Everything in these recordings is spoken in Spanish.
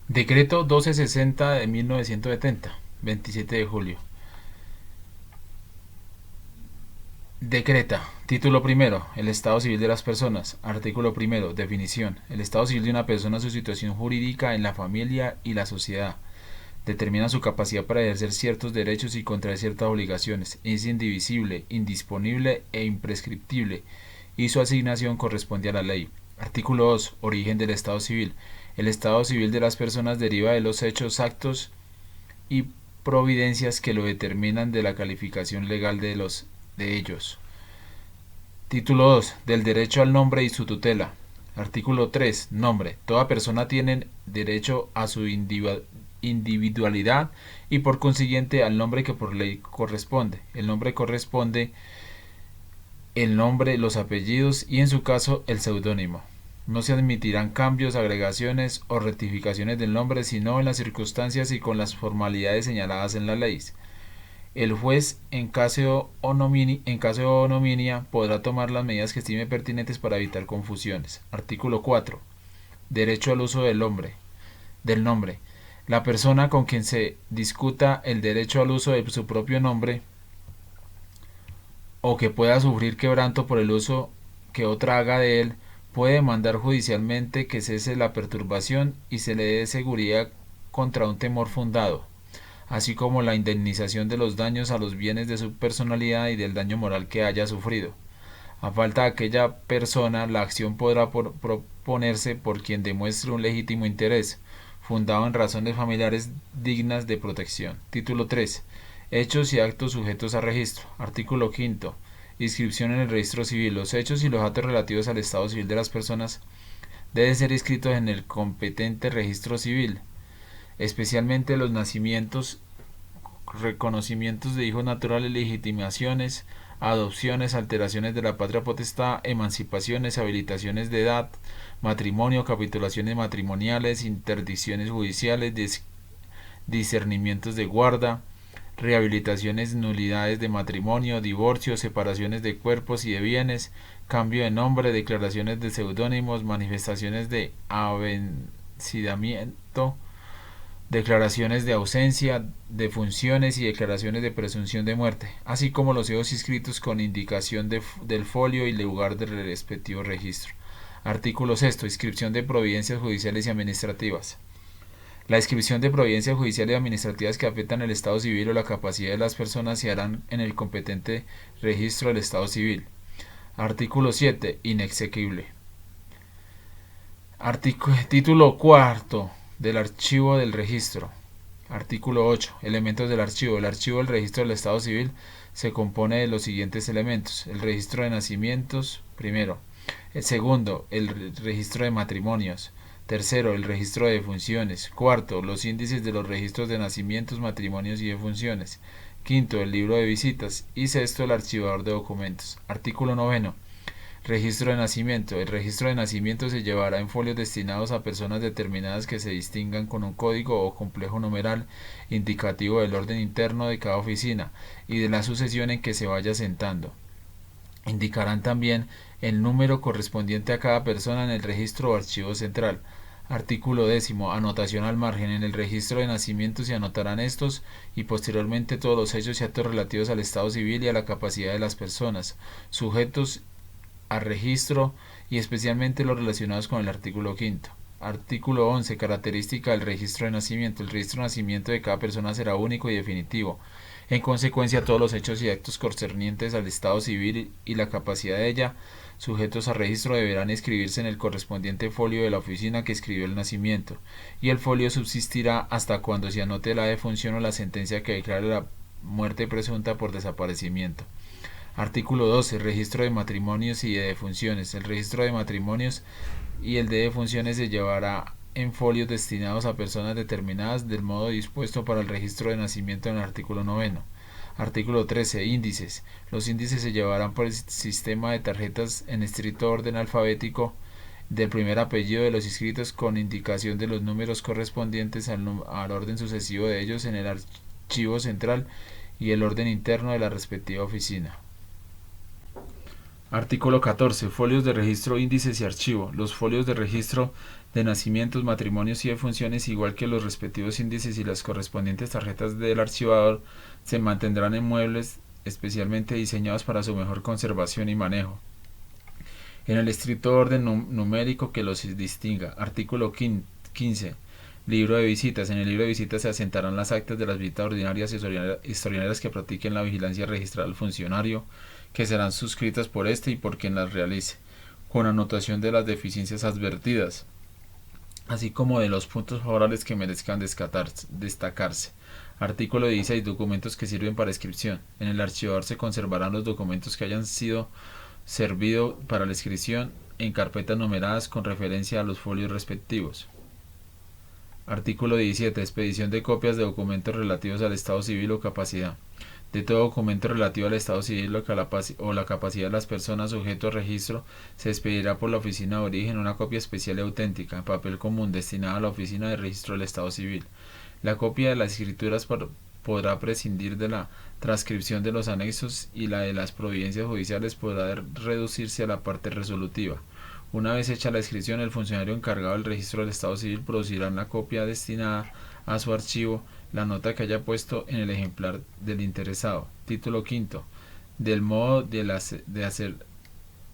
Decreto 1260 de 1970, 27 de julio. Decreta. Título primero. El Estado civil de las personas. Artículo primero. Definición. El Estado civil de una persona, su situación jurídica en la familia y la sociedad. Determina su capacidad para ejercer ciertos derechos y contraer ciertas obligaciones. Es indivisible, indisponible e imprescriptible. Y su asignación corresponde a la ley. Artículo 2. Origen del Estado civil. El Estado civil de las personas deriva de los hechos, actos y providencias que lo determinan de la calificación legal de ellos. Título 2. Del derecho al nombre y su tutela. Artículo 3. Nombre. Toda persona tiene derecho a su individualidad y por consiguiente al nombre que por ley corresponde. El nombre corresponde el nombre, los apellidos y en su caso el seudónimo. No se admitirán cambios, agregaciones o rectificaciones del nombre sino en las circunstancias y con las formalidades señaladas en la ley. El juez, en caso de onominia, podrá tomar las medidas que estime pertinentes para evitar confusiones. Artículo 4. Derecho al uso del nombre. La persona con quien se discuta el derecho al uso de su propio nombre o que pueda sufrir quebranto por el uso que otra haga de él, puede demandar judicialmente que cese la perturbación y se le dé seguridad contra un temor fundado, así como la indemnización de los daños a los bienes de su personalidad y del daño moral que haya sufrido. A falta de aquella persona, la acción podrá proponerse por quien demuestre un legítimo interés, fundado en razones familiares dignas de protección. Título 3. Hechos y actos sujetos a registro. Artículo 5. Inscripción en el registro civil. Los hechos y los actos relativos al estado civil de las personas deben ser inscritos en el competente registro civil, especialmente los nacimientos, reconocimientos de hijos naturales, legitimaciones, adopciones, alteraciones de la patria potestad, emancipaciones, habilitaciones de edad, matrimonio, capitulaciones matrimoniales, interdicciones judiciales, discernimientos de guarda, rehabilitaciones, nulidades de matrimonio, divorcios, separaciones de cuerpos y de bienes, cambio de nombre, declaraciones de seudónimos, manifestaciones de avencimiento, declaraciones de ausencia de funciones y declaraciones de presunción de muerte, así como los hechos inscritos con indicación del folio y lugar del respectivo registro. Artículo 6. Inscripción de providencias judiciales y administrativas. La inscripción de providencias judiciales y administrativas que afectan el Estado civil o la capacidad de las personas se harán en el competente registro del Estado civil. Artículo 7. Inexequible. Título cuarto del archivo del registro. Artículo 8. Elementos del archivo. El archivo del registro del Estado civil se compone de los siguientes elementos. El registro de nacimientos, primero. El segundo, el registro de matrimonios. Tercero, el registro de defunciones. Cuarto, los índices de los registros de nacimientos, matrimonios y defunciones. Quinto, el libro de visitas. Y sexto, el archivador de documentos. Artículo noveno. Registro de nacimiento. El registro de nacimiento se llevará en folios destinados a personas determinadas que se distingan con un código o complejo numeral indicativo del orden interno de cada oficina y de la sucesión en que se vaya sentando. Indicarán también el número correspondiente a cada persona en el registro o archivo central. Artículo 10. Anotación al margen. En el registro de nacimiento se anotarán estos y posteriormente todos los hechos y actos relativos al estado civil y a la capacidad de las personas, sujetos a registro y especialmente los relacionados con el artículo 5. Artículo 11. Característica del registro de nacimiento. El registro de nacimiento de cada persona será único y definitivo. En consecuencia, todos los hechos y actos concernientes al estado civil y la capacidad de ella, sujetos a registro, deberán escribirse en el correspondiente folio de la oficina que escribió el nacimiento, y el folio subsistirá hasta cuando se anote la defunción o la sentencia que declare la muerte presunta por desaparecimiento. Artículo 12. Registro de matrimonios y de defunciones. El registro de matrimonios y el de defunciones se llevará en folios destinados a personas determinadas del modo dispuesto para el registro de nacimiento en el artículo 9. Artículo 13. Índices. Los índices se llevarán por el sistema de tarjetas en estricto orden alfabético del primer apellido de los inscritos con indicación de los números correspondientes al orden sucesivo de ellos en el archivo central y el orden interno de la respectiva oficina. Artículo 14. Folios de registro, índices y archivo. Los folios de registro de nacimientos, matrimonios y defunciones, igual que los respectivos índices y las correspondientes tarjetas del archivador, se mantendrán en muebles especialmente diseñados para su mejor conservación y manejo, en el estricto orden numérico que los distinga. Artículo 15. Libro de visitas. En el libro de visitas se asentarán las actas de las visitas ordinarias y extraordinarias que practiquen la vigilancia registral al funcionario, que serán suscritas por este y por quien las realice, con anotación de las deficiencias advertidas, así como de los puntos favorables que merezcan destacarse. Artículo 16. Documentos que sirven para inscripción. En el archivador se conservarán los documentos que hayan servido para la inscripción en carpetas numeradas con referencia a los folios respectivos. Artículo 17. Expedición de copias de documentos relativos al estado civil o capacidad. De todo documento relativo al estado civil o la capacidad de las personas sujeto a registro, se expedirá por la oficina de origen una copia especial y auténtica, en papel común, destinada a la oficina de registro del estado civil. La copia de las escrituras podrá prescindir de la transcripción de los anexos, y la de las providencias judiciales podrá reducirse a la parte resolutiva. Una vez hecha la inscripción, el funcionario encargado del registro del estado civil producirá en la copia destinada a su archivo la nota que haya puesto en el ejemplar del interesado. Título quinto. Del modo de hacer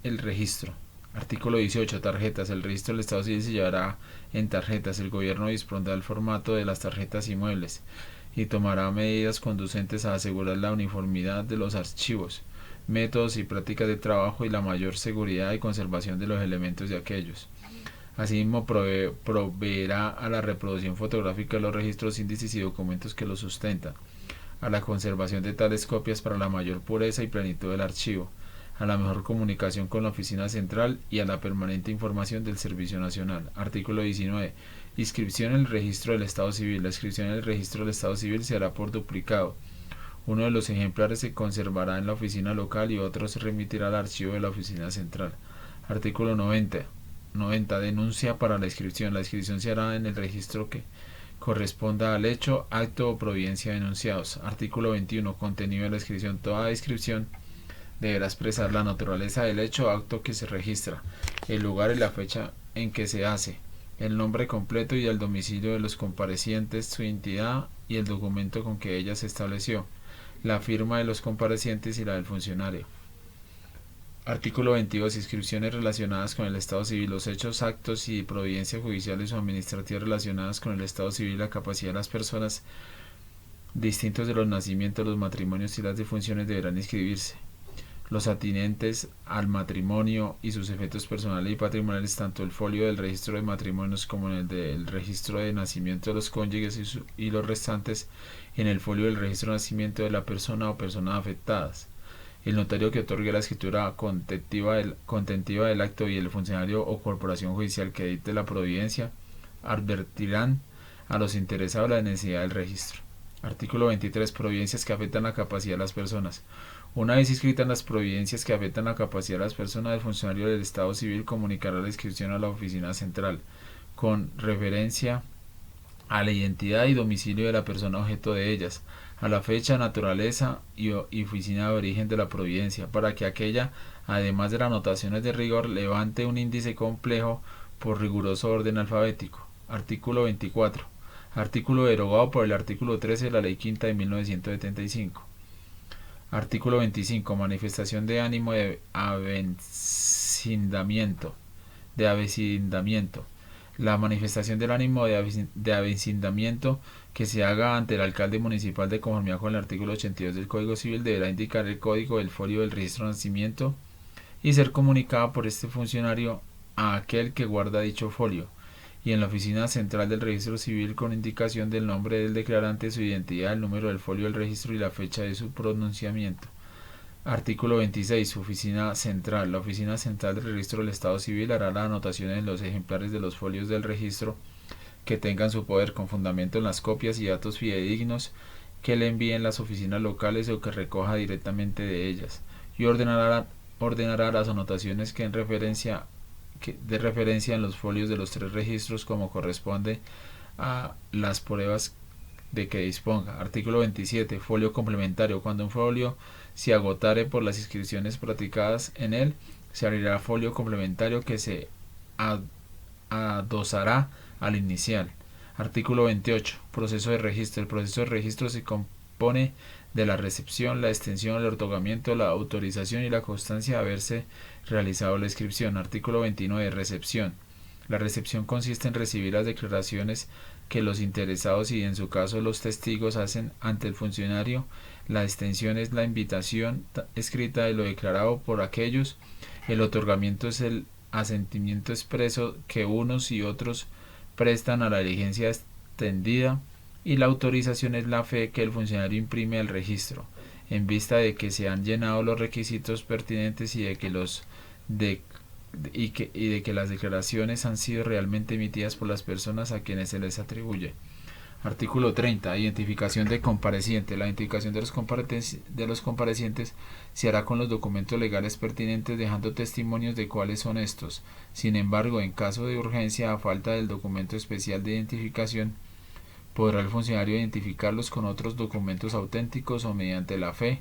el registro. Artículo 18. Tarjetas. El registro del estado civil se llevará en tarjetas. El gobierno dispondrá el formato de las tarjetas y muebles, y tomará medidas conducentes a asegurar la uniformidad de los archivos, métodos y prácticas de trabajo y la mayor seguridad y conservación de los elementos de aquellos. Asimismo, proveerá a la reproducción fotográfica de los registros, índices y documentos que los sustentan, a la conservación de tales copias para la mayor pureza y plenitud del archivo, a la mejor comunicación con la oficina central y a la permanente información del Servicio Nacional. Artículo 19. Inscripción en el registro del estado civil. La inscripción en el registro del estado civil se hará por duplicado. Uno de los ejemplares se conservará en la oficina local y otro se remitirá al archivo de la oficina central. Artículo 90. Denuncia para la inscripción. La inscripción se hará en el registro que corresponda al hecho, acto o providencia denunciados. Artículo 21. Contenido de la inscripción. Toda inscripción deberá expresar la naturaleza del hecho o acto que se registra, el lugar y la fecha en que se hace, el nombre completo y el domicilio de los comparecientes, su identidad y el documento con que ella se estableció, la firma de los comparecientes y la del funcionario. Artículo 22. Inscripciones relacionadas con el estado civil. Los hechos, actos y providencias judiciales o administrativas relacionadas con el estado civil y la capacidad de las personas, distintos de los nacimientos, los matrimonios y las defunciones, deberán inscribirse. Los atinentes al matrimonio y sus efectos personales y patrimoniales, tanto el folio del registro de matrimonios como en el del registro de nacimiento de los cónyuges, y los restantes en el folio del registro de nacimiento de la persona o personas afectadas. El notario que otorgue la escritura contentiva del acto y el funcionario o corporación judicial que dicte la providencia advertirán a los interesados la necesidad del registro. Artículo 23. Providencias que afectan la capacidad de las personas. Una vez inscritas las providencias que afectan la capacidad de las personas, el funcionario del estado civil comunicará la inscripción a la oficina central, con referencia a la identidad y domicilio de la persona objeto de ellas, a la fecha, naturaleza y oficina de origen de la providencia, para que aquella, además de las anotaciones de rigor, levante un índice complejo por riguroso orden alfabético. Artículo 24. Artículo derogado por el artículo 13 de la Ley Quinta de 1975. Artículo 25. Manifestación de ánimo de avecindamiento. La manifestación del ánimo de avecindamiento que se haga ante el alcalde municipal de conformidad con el artículo 82 del Código Civil deberá indicar el código del folio del registro de nacimiento y ser comunicada por este funcionario a aquel que guarda dicho folio, y en la oficina central del registro civil, con indicación del nombre del declarante, su identidad, el número del folio del registro y la fecha de su pronunciamiento. Artículo 26. Oficina central. La oficina central del registro del estado civil hará las anotaciones en los ejemplares de los folios del registro que tengan su poder, con fundamento en las copias y datos fidedignos que le envíen las oficinas locales o que recoja directamente de ellas, y ordenará las anotaciones de referencia en los folios de los tres registros como corresponde a las pruebas de que disponga. Artículo 27. Folio complementario. Cuando un folio se agotare por las inscripciones practicadas en él, se abrirá folio complementario que se adosará al inicial. Artículo 28. Proceso de registro. El proceso de registro se compone de la recepción, la extensión, el otorgamiento, la autorización y la constancia de haberse realizado la inscripción. Artículo 29. Recepción. La recepción consiste en recibir las declaraciones que los interesados y en su caso los testigos hacen ante el funcionario. La extensión es la invitación escrita de lo declarado por aquellos. El otorgamiento es el asentimiento expreso que unos y otros prestan a la diligencia extendida, y la autorización es la fe que el funcionario imprime al registro, en vista de que se han llenado los requisitos pertinentes y de que las declaraciones han sido realmente emitidas por las personas a quienes se les atribuye. Artículo 30. Identificación de compareciente. La identificación de los comparecientes se hará con los documentos legales pertinentes, dejando testimonios de cuáles son estos. Sin embargo, en caso de urgencia, a falta del documento especial de identificación, podrá el funcionario identificarlos con otros documentos auténticos o mediante la fe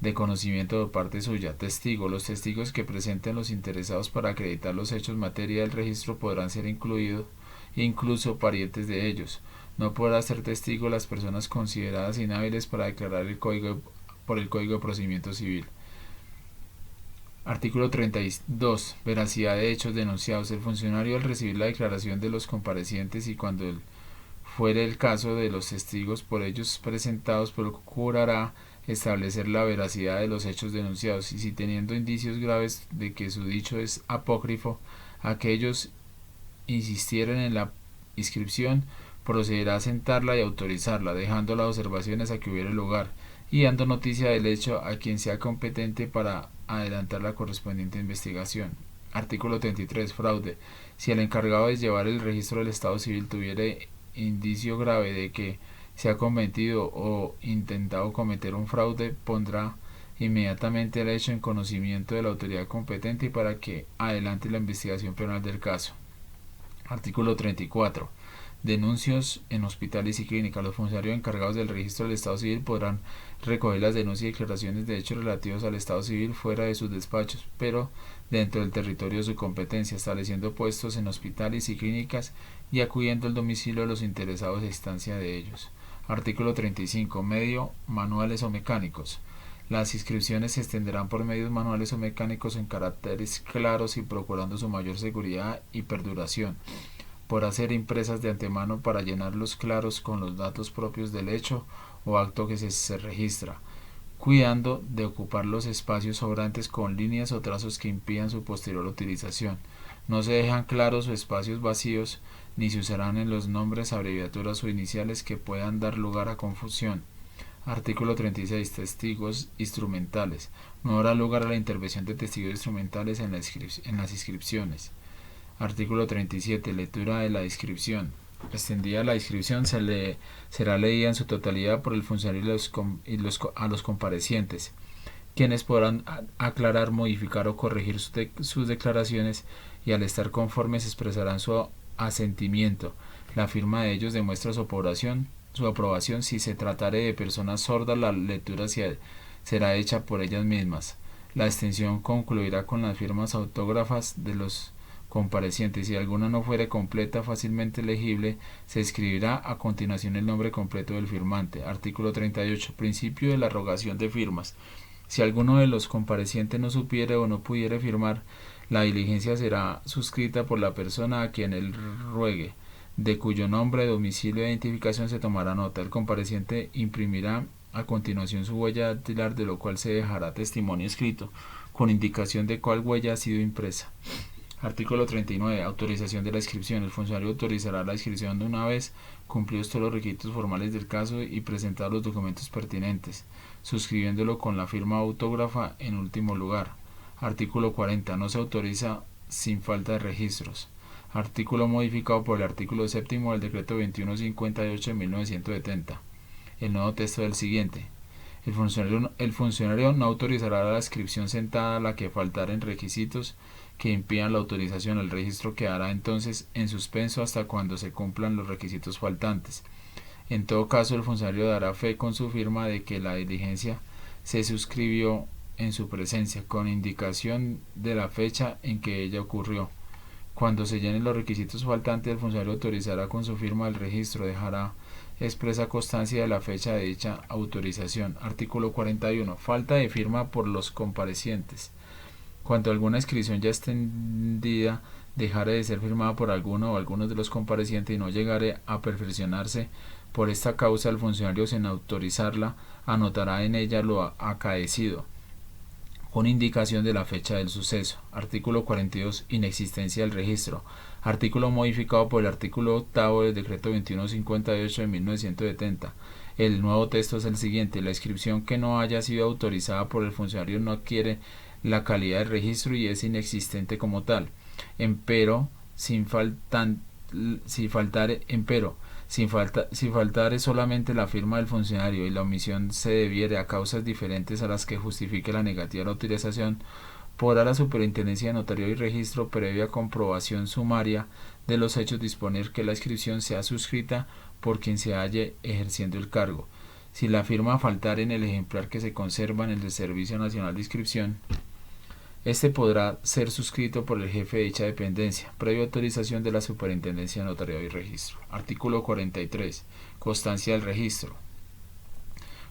de conocimiento por parte suya. Testigo. Los testigos que presenten los interesados para acreditar los hechos materia del registro podrán ser incluidos incluso parientes de ellos. No podrá ser testigo las personas consideradas inhábiles para declarar por el Código de Procedimiento Civil. Artículo 32. Veracidad de hechos denunciados. El funcionario, al recibir la declaración de los comparecientes y cuando fuere el caso de los testigos por ellos presentados, procurará establecer la veracidad de los hechos denunciados, y si teniendo indicios graves de que su dicho es apócrifo, aquellos insistieren en la inscripción, procederá a sentarla y autorizarla, dejando las observaciones a que hubiere lugar, y dando noticia del hecho a quien sea competente para adelantar la correspondiente investigación. Artículo 33. Fraude. Si el encargado de llevar el registro del Estado Civil tuviere indicio grave de que se ha cometido o intentado cometer un fraude, pondrá inmediatamente el hecho en conocimiento de la autoridad competente y para que adelante la investigación penal del caso. Artículo 34. Denuncios en hospitales y clínicas. Los funcionarios encargados del registro del Estado Civil podrán recoger las denuncias y declaraciones de hechos relativos al Estado Civil fuera de sus despachos, pero dentro del territorio de su competencia, estableciendo puestos en hospitales y clínicas y acudiendo al domicilio de los interesados a instancia de ellos. Artículo 35. Medio, manuales o mecánicos. Las inscripciones se extenderán por medios manuales o mecánicos en caracteres claros y procurando su mayor seguridad y perduración. Podrá ser impresas de antemano para llenarlos claros con los datos propios del hecho o acto que se registra, cuidando de ocupar los espacios sobrantes con líneas o trazos que impidan su posterior utilización. No se dejan claros o espacios vacíos, ni se usarán en los nombres, abreviaturas o iniciales que puedan dar lugar a confusión. Artículo 36. Testigos instrumentales. No habrá lugar a la intervención de testigos instrumentales en las inscripciones. Artículo 37. Lectura de la inscripción. Extendida la inscripción será leída en su totalidad por el funcionario a los comparecientes, quienes podrán aclarar, modificar o corregir sus declaraciones, y al estar conformes expresarán su asentimiento. La firma de ellos demuestra su aprobación. Si se tratare de personas sordas, la lectura será hecha por ellas mismas. La extensión concluirá con las firmas autógrafas de los comparecientes. Si alguna no fuere completa, fácilmente legible, se escribirá a continuación el nombre completo del firmante. Artículo 38. Principio de la rogación de firmas. Si alguno de los comparecientes no supiere o no pudiere firmar, la diligencia será suscrita por la persona a quien él ruegue, de cuyo nombre, domicilio e identificación se tomará nota. El compareciente imprimirá a continuación su huella dactilar, de lo cual se dejará testimonio escrito, con indicación de cuál huella ha sido impresa. Artículo 39. Autorización de la inscripción. El funcionario autorizará la inscripción de una vez cumplidos todos los requisitos formales del caso y presentados los documentos pertinentes, suscribiéndolo con la firma autógrafa en último lugar. Artículo 40. No se autoriza sin falta de registros. Artículo modificado por el artículo 7 del decreto 2158 de 1970. El nuevo texto del siguiente. El funcionario no autorizará la inscripción sentada a la que faltaren requisitos que impidan la autorización. El registro quedará entonces en suspenso hasta cuando se cumplan los requisitos faltantes. En todo caso, el funcionario dará fe con su firma de que la diligencia se suscribió en su presencia, con indicación de la fecha en que ella ocurrió. Cuando se llenen los requisitos faltantes, el funcionario autorizará con su firma el registro, dejará expresa constancia de la fecha de dicha autorización. Artículo 41. Falta de firma por los comparecientes. Cuando alguna inscripción ya extendida dejare de ser firmada por alguno o algunos de los comparecientes y no llegare a perfeccionarse por esta causa, el funcionario, sin autorizarla, anotará en ella lo acaecido, con indicación de la fecha del suceso. Artículo 42. Inexistencia del registro. Artículo modificado por el artículo 8 del decreto 2158 de 1970. El nuevo texto es el siguiente: la inscripción que no haya sido autorizada por el funcionario no adquiere la calidad de registro y es inexistente como tal. Empero, si faltare solamente la firma del funcionario y la omisión se debiere a causas diferentes a las que justifique la negativa de la autorización, podrá la Superintendencia de Notaría y Registro, previa comprobación sumaria de los hechos, disponer que la inscripción sea suscrita por quien se halle ejerciendo el cargo. Si la firma faltare en el ejemplar que se conserva en el Servicio Nacional de Inscripción, este podrá ser suscrito por el jefe de dicha dependencia, previa autorización de la Superintendencia de Notariado y Registro. Artículo 43. Constancia del registro.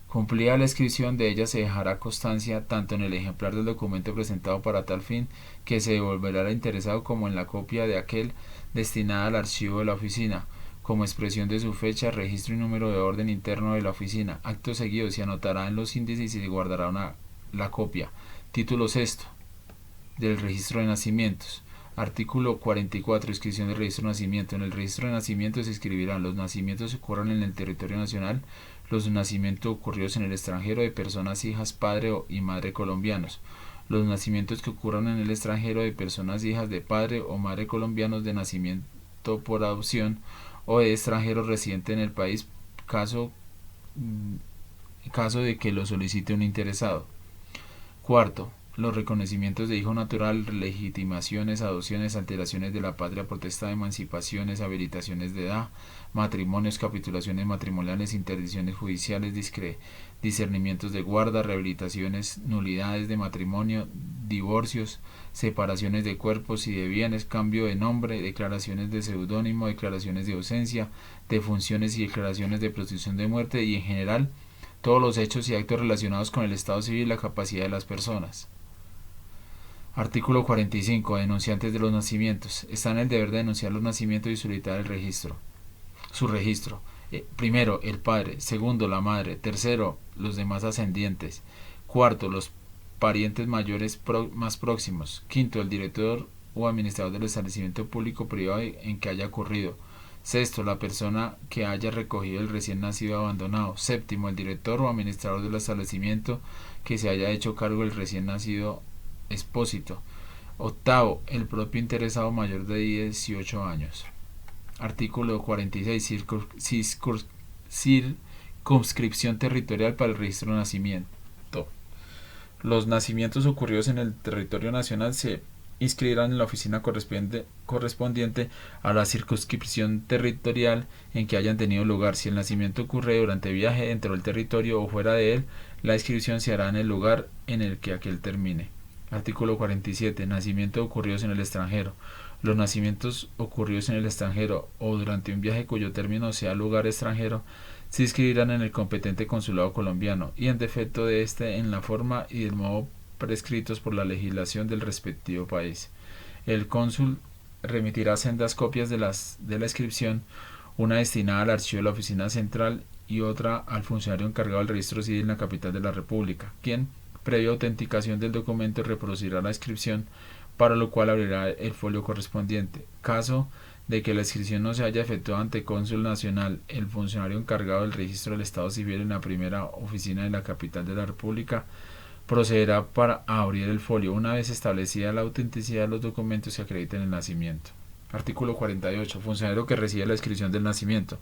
Cumplida la inscripción de ella, se dejará constancia tanto en el ejemplar del documento presentado para tal fin, que se devolverá al interesado, como en la copia de aquel destinada al archivo de la oficina, como expresión de su fecha, registro y número de orden interno de la oficina. Acto seguido se anotará en los índices y se guardará la copia. Título sexto del registro de nacimientos. Artículo 44. Inscripción del registro de nacimiento. En el registro de nacimiento se inscribirán los nacimientos que ocurran en el territorio nacional, los nacimientos ocurridos en el extranjero de personas hijas, padre y madre colombianos, los nacimientos que ocurran en el extranjero de personas hijas de padre o madre colombianos de nacimiento por adopción o de extranjeros residentes en el país, caso de que lo solicite un interesado. Cuarto, los reconocimientos de hijo natural, legitimaciones, adopciones, alteraciones de la patria, potestad, emancipaciones, habilitaciones de edad, matrimonios, capitulaciones matrimoniales, interdicciones judiciales, discernimientos de guarda, rehabilitaciones, nulidades de matrimonio, divorcios, separaciones de cuerpos y de bienes, cambio de nombre, declaraciones de seudónimo, declaraciones de ausencia, defunciones y declaraciones de presunción de muerte, y en general todos los hechos y actos relacionados con el estado civil y la capacidad de las personas. Artículo 45. Denunciantes de los nacimientos. Están en el deber de denunciar los nacimientos y solicitar su registro. Primero, el padre. Segundo, la madre. Tercero, los demás ascendientes. Cuarto, los parientes mayores más próximos. Quinto, el director o administrador del establecimiento público o privado en que haya ocurrido. Sexto, la persona que haya recogido el recién nacido abandonado. Séptimo, el director o administrador del establecimiento que se haya hecho cargo del recién nacido expósito. Octavo, el propio interesado mayor de 18 años. Artículo 46. Circunscripción territorial para el registro de nacimiento. Los nacimientos ocurridos en el territorio nacional se inscribirán en la oficina correspondiente a la circunscripción territorial en que hayan tenido lugar. Si el nacimiento ocurre durante viaje dentro del territorio o fuera de él, la inscripción se hará en el lugar en el que aquel termine. Artículo 47. Nacimientos ocurridos en el extranjero. Los nacimientos ocurridos en el extranjero o durante un viaje cuyo término sea lugar extranjero se inscribirán en el competente consulado colombiano y, en defecto de éste, en la forma y el modo prescritos por la legislación del respectivo país. El cónsul remitirá sendas copias de la inscripción, una destinada al archivo de la oficina central y otra al funcionario encargado del registro civil en la capital de la República, quien, previa autenticación del documento, reproducirá la inscripción, para lo cual abrirá el folio correspondiente. Caso de que la inscripción no se haya efectuado ante cónsul nacional, el funcionario encargado del registro del Estado civil en la primera oficina de la capital de la República procederá para abrir el folio una vez establecida la autenticidad de los documentos que acrediten el nacimiento. Artículo 48. Funcionario que recibe la inscripción del nacimiento.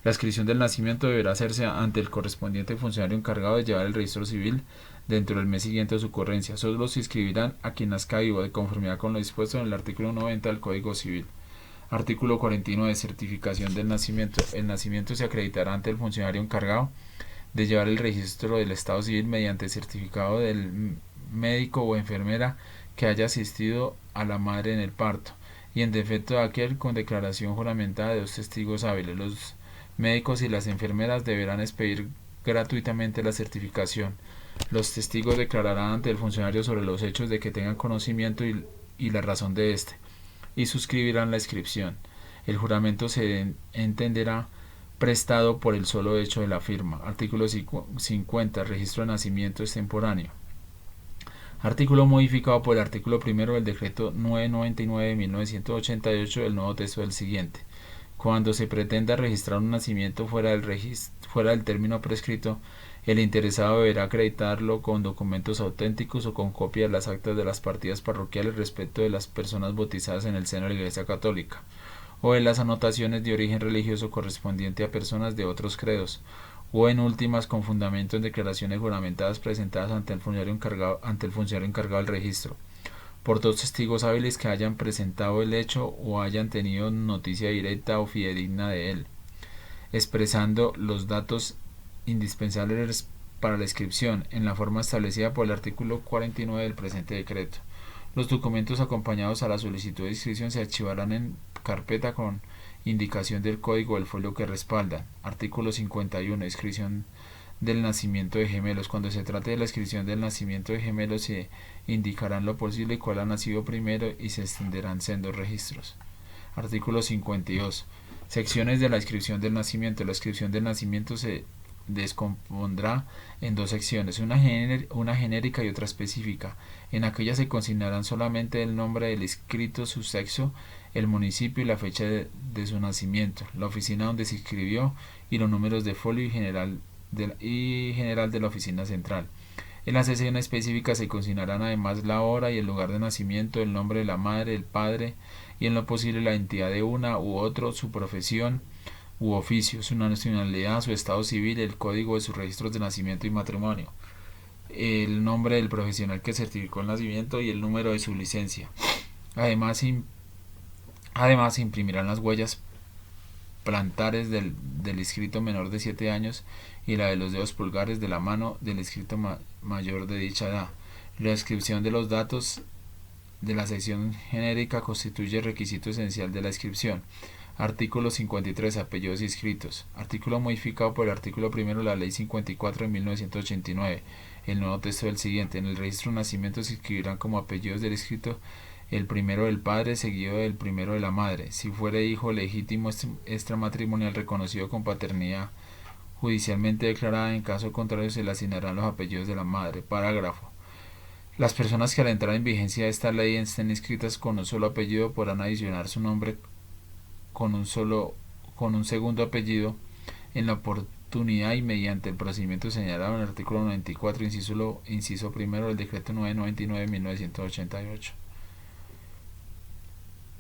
La inscripción del nacimiento deberá hacerse ante el correspondiente funcionario encargado de llevar el registro civil dentro del mes siguiente de su ocurrencia. Solo se inscribirán a quien nazca vivo, de conformidad con lo dispuesto en el artículo 90 del Código Civil. Artículo 49. Certificación del nacimiento. El nacimiento se acreditará ante el funcionario encargado de llevar el registro del estado civil mediante certificado del médico o enfermera que haya asistido a la madre en el parto, y en defecto de aquel, con declaración juramentada de dos testigos hábiles. Los médicos y las enfermeras deberán expedir gratuitamente la certificación. Los testigos declararán ante el funcionario sobre los hechos de que tengan conocimiento y la razón de éste, y suscribirán la inscripción. El juramento se entenderá prestado por el solo hecho de la firma. Artículo 50. Registro de nacimiento extemporáneo. Artículo modificado por el artículo primero del decreto 999 de 1988 del nuevo texto del siguiente. Cuando se pretenda registrar un nacimiento fuera del término prescrito, el interesado deberá acreditarlo con documentos auténticos o con copia de las actas de las partidas parroquiales respecto de las personas bautizadas en el seno de la Iglesia Católica, o de las anotaciones de origen religioso correspondiente a personas de otros credos, o en últimas con fundamento en declaraciones juramentadas presentadas ante el funcionario encargado del registro, por dos testigos hábiles que hayan presentado el hecho o hayan tenido noticia directa o fidedigna de él, expresando los datos indispensables para la inscripción en la forma establecida por el artículo 49 del presente decreto. Los documentos acompañados a la solicitud de inscripción se archivarán en carpeta con indicación del código del folio que respaldan. Artículo 51. Inscripción del nacimiento de gemelos. Cuando se trate de la inscripción del nacimiento de gemelos, se indicarán lo posible y cuál ha nacido primero y se extenderán sendos registros. Artículo 52. Secciones de la inscripción del nacimiento. La inscripción del nacimiento se descompondrá en dos secciones, una genérica y otra específica. En aquella se consignarán solamente el nombre del inscrito, su sexo, el municipio y la fecha de su nacimiento, la oficina donde se inscribió y los números de folio y general de la oficina central. En la sección específica se consignarán además la hora y el lugar de nacimiento, el nombre de la madre, el padre y en lo posible la identidad de una u otro, su profesión u oficio, su nacionalidad, su estado civil, el código de sus registros de nacimiento y matrimonio, el nombre del profesional que certificó el nacimiento y el número de su licencia. Además se imprimirán las huellas plantares del inscrito menor de 7 años y la de los dedos pulgares de la mano del inscrito mayor de dicha edad. La inscripción de los datos de la sección genérica constituye el requisito esencial de la inscripción. Artículo 53. Apellidos inscritos. Artículo modificado por el artículo primero de la Ley 54 de 1989. El nuevo texto del siguiente. En el registro de nacimiento se inscribirán como apellidos del inscrito el primero del padre seguido del primero de la madre, si fuere hijo legítimo extramatrimonial reconocido con paternidad judicialmente declarada. En caso contrario se le asignarán los apellidos de la madre. Parágrafo. Las personas que al entrar en vigencia de esta ley estén inscritas con un solo apellido podrán adicionar su nombre con un segundo apellido en la oportunidad y mediante el procedimiento señalado en el artículo 94 inciso primero del decreto 999 de 1988.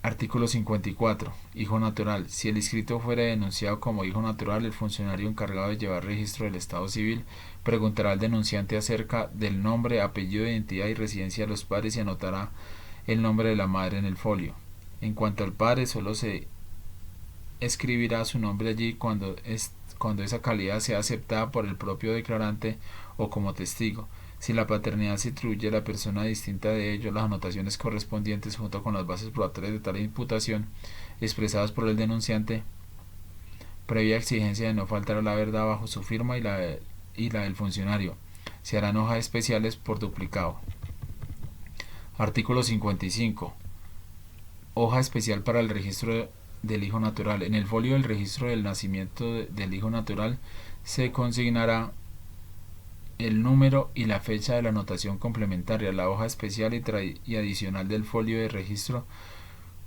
Artículo 54. Hijo natural. Si el inscrito fuera denunciado como hijo natural, el funcionario encargado de llevar registro del estado civil preguntará al denunciante acerca del nombre, apellido, identidad y residencia de los padres y anotará el nombre de la madre en el folio. En cuanto al padre, solo se escribirá su nombre allí cuando esa calidad sea aceptada por el propio declarante o como testigo. Si la paternidad se atribuye a la persona distinta de ello, las anotaciones correspondientes junto con las bases probatorias de tal imputación expresadas por el denunciante, previa exigencia de no faltar a la verdad bajo su firma y la del funcionario, se harán hojas especiales por duplicado. Artículo 55. Hoja especial para el registro del hijo natural. En el folio del registro del nacimiento del hijo natural se consignará el número y la fecha de la anotación complementaria. La hoja especial y adicional del folio de registro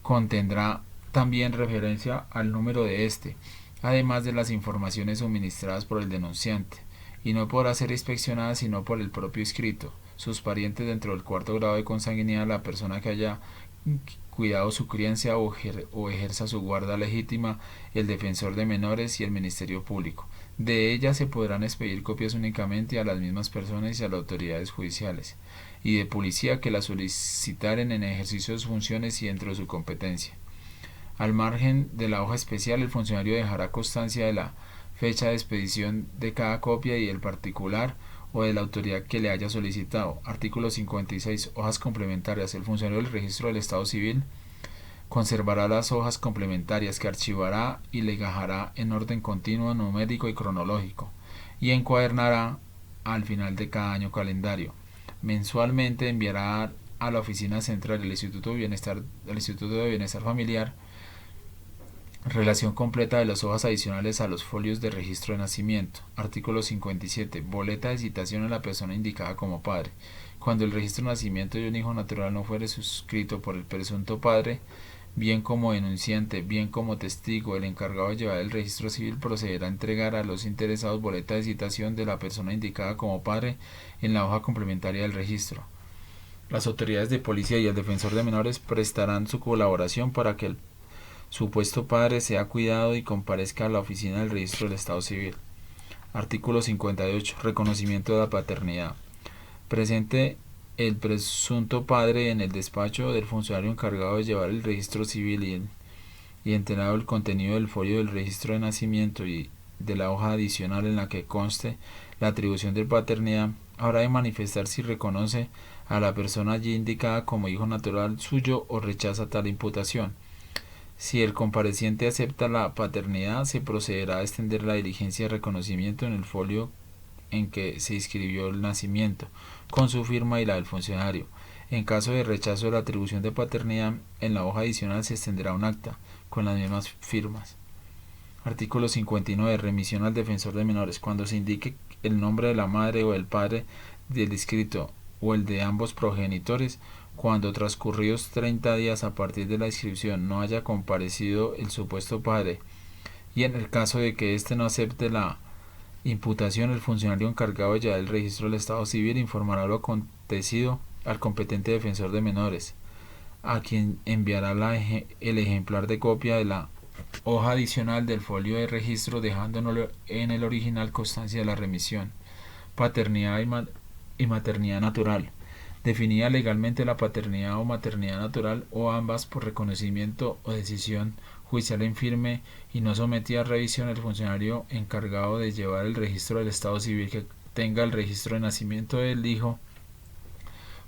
contendrá también referencia al número de este, además de las informaciones suministradas por el denunciante, y no podrá ser inspeccionada sino por el propio inscrito, sus parientes dentro del cuarto grado de consanguinidad, la persona que haya cuidado su crianza o ejerza su guarda legítima, el defensor de menores y el Ministerio Público. De ella se podrán expedir copias únicamente a las mismas personas y a las autoridades judiciales y de policía que la solicitaren en ejercicio de sus funciones y dentro de su competencia. Al margen de la hoja especial, el funcionario dejará constancia de la fecha de expedición de cada copia y el particular o de la autoridad que le haya solicitado. Artículo 56. Hojas complementarias. El funcionario del registro del Estado Civil conservará las hojas complementarias que archivará y legajará en orden continuo, numérico y cronológico, y encuadernará al final de cada año calendario. Mensualmente enviará a la Oficina Central del Instituto de Bienestar Familiar relación completa de las hojas adicionales a los folios de registro de nacimiento. Artículo 57. Boleta de citación a la persona indicada como padre. Cuando el registro de nacimiento de un hijo natural no fuere suscrito por el presunto padre, bien como denunciante, bien como testigo, el encargado de llevar el registro civil procederá a entregar a los interesados boleta de citación de la persona indicada como padre en la hoja complementaria del registro. Las autoridades de policía y el defensor de menores prestarán su colaboración para que el supuesto padre sea cuidado y comparezca a la oficina del registro del Estado Civil. Artículo 58. Reconocimiento de la paternidad. Presente el presunto padre en el despacho del funcionario encargado de llevar el registro civil y enterado el contenido del folio del registro de nacimiento y de la hoja adicional en la que conste la atribución de paternidad, habrá de manifestar si reconoce a la persona allí indicada como hijo natural suyo o rechaza tal imputación. Si el compareciente acepta la paternidad, se procederá a extender la diligencia de reconocimiento en el folio en que se inscribió el nacimiento, con su firma y la del funcionario. En caso de rechazo de la atribución de paternidad, en la hoja adicional se extenderá un acta con las mismas firmas. Artículo 59. Remisión al defensor de menores. Cuando se indique el nombre de la madre o del padre del inscrito o el de ambos progenitores, cuando transcurridos 30 días a partir de la inscripción no haya comparecido el supuesto padre, y en el caso de que éste no acepte la imputación, el funcionario encargado de llevar el registro del Estado Civil informará lo acontecido al competente defensor de menores, a quien enviará el ejemplar de copia de la hoja adicional del folio de registro, dejando en el original constancia de la remisión. Paternidad y maternidad natural. Definida legalmente la paternidad o maternidad natural o ambas por reconocimiento o decisión judicial en firme y no sometida a revisión, el funcionario encargado de llevar el registro del Estado Civil que tenga el registro de nacimiento del hijo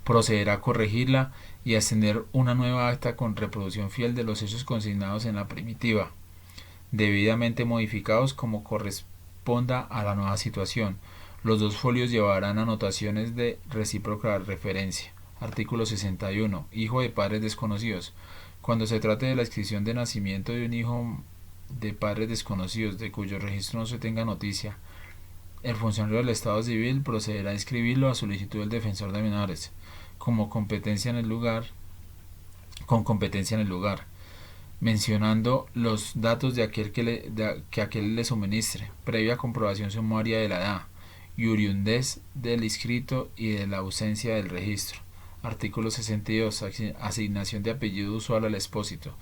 procederá a corregirla y a extender una nueva acta con reproducción fiel de los hechos consignados en la primitiva, debidamente modificados como corresponda a la nueva situación. Los dos folios llevarán anotaciones de recíproca referencia. Artículo 61. Hijo de padres desconocidos. Cuando se trate de la inscripción de nacimiento de un hijo de padres desconocidos de cuyo registro no se tenga noticia, el funcionario del Estado Civil procederá a inscribirlo a solicitud del defensor de menores con competencia en el lugar, mencionando los datos de aquel que aquel le suministre, previa comprobación sumaria de la edad y oriundez del inscrito y de la ausencia del registro. Artículo 62. Asignación de apellido usual al expósito.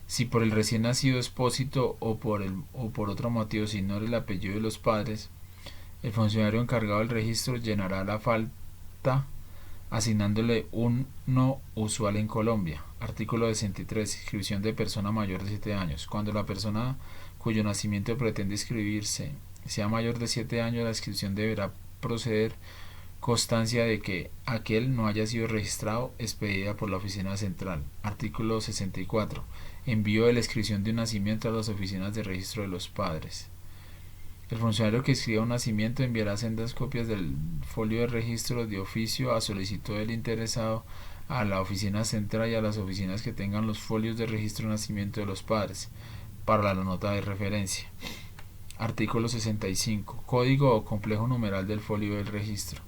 Si por el recién nacido expósito o por otro motivo se ignora el apellido de los padres, el funcionario encargado del registro llenará la falta asignándole un no usual en Colombia. Artículo 63. Inscripción de persona mayor de 7 años. Cuando la persona cuyo nacimiento pretende inscribirse sea mayor de 7 años, la inscripción deberá proceder constancia de que aquel no haya sido registrado, expedida por la oficina central. Artículo 64. Envío de la inscripción de un nacimiento a las oficinas de registro de los padres. El funcionario que escriba un nacimiento enviará sendas copias del folio de registro de oficio a solicitud del interesado a la oficina central y a las oficinas que tengan los folios de registro de nacimiento de los padres para la nota de referencia. Artículo 65. Código o complejo numeral del folio del registro.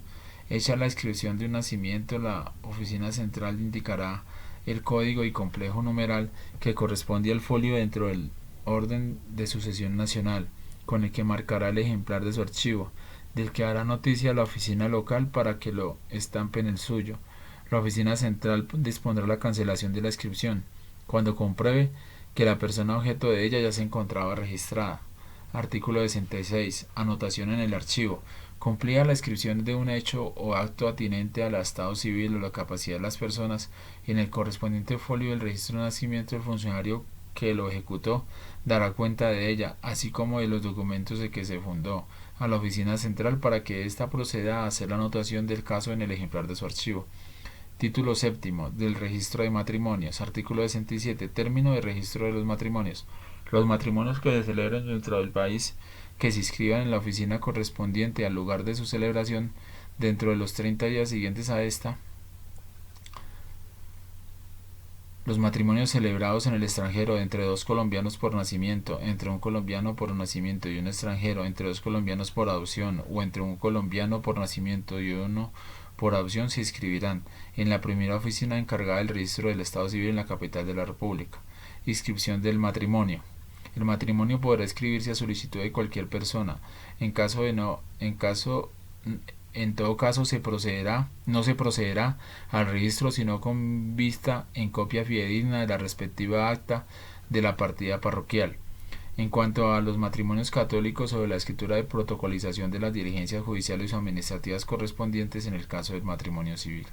Hecha la inscripción de un nacimiento, la oficina central indicará el código y complejo numeral que corresponde al folio dentro del orden de sucesión nacional, con el que marcará el ejemplar de su archivo, del que hará noticia a la oficina local para que lo estampe en el suyo. La oficina central dispondrá la cancelación de la inscripción, cuando compruebe que la persona objeto de ella ya se encontraba registrada. Artículo 66. Anotación en el archivo. Cumplida la inscripción de un hecho o acto atinente al estado civil o la capacidad de las personas, en el correspondiente folio del registro de nacimiento, el funcionario que lo ejecutó dará cuenta de ella, así como de los documentos de que se fundó, a la oficina central para que ésta proceda a hacer la anotación del caso en el ejemplar de su archivo. Título séptimo del registro de matrimonios. Artículo 67. Término de registro de los matrimonios. Los matrimonios que se celebren dentro del país que se inscriban en la oficina correspondiente al lugar de su celebración dentro de los 30 días siguientes a esta. Los matrimonios celebrados en el extranjero entre dos colombianos por nacimiento, entre un colombiano por nacimiento y un extranjero, entre dos colombianos por adopción o entre un colombiano por nacimiento y uno por adopción se inscribirán en la primera oficina encargada del registro del Estado Civil en la capital de la República. Inscripción del matrimonio. El matrimonio podrá inscribirse a solicitud de cualquier persona. En todo caso no se procederá al registro sino con vista en copia fidedigna de la respectiva acta de la partida parroquial. En cuanto a los matrimonios católicos, sobre la escritura de protocolización de las diligencias judiciales o administrativas correspondientes en el caso del matrimonio civil.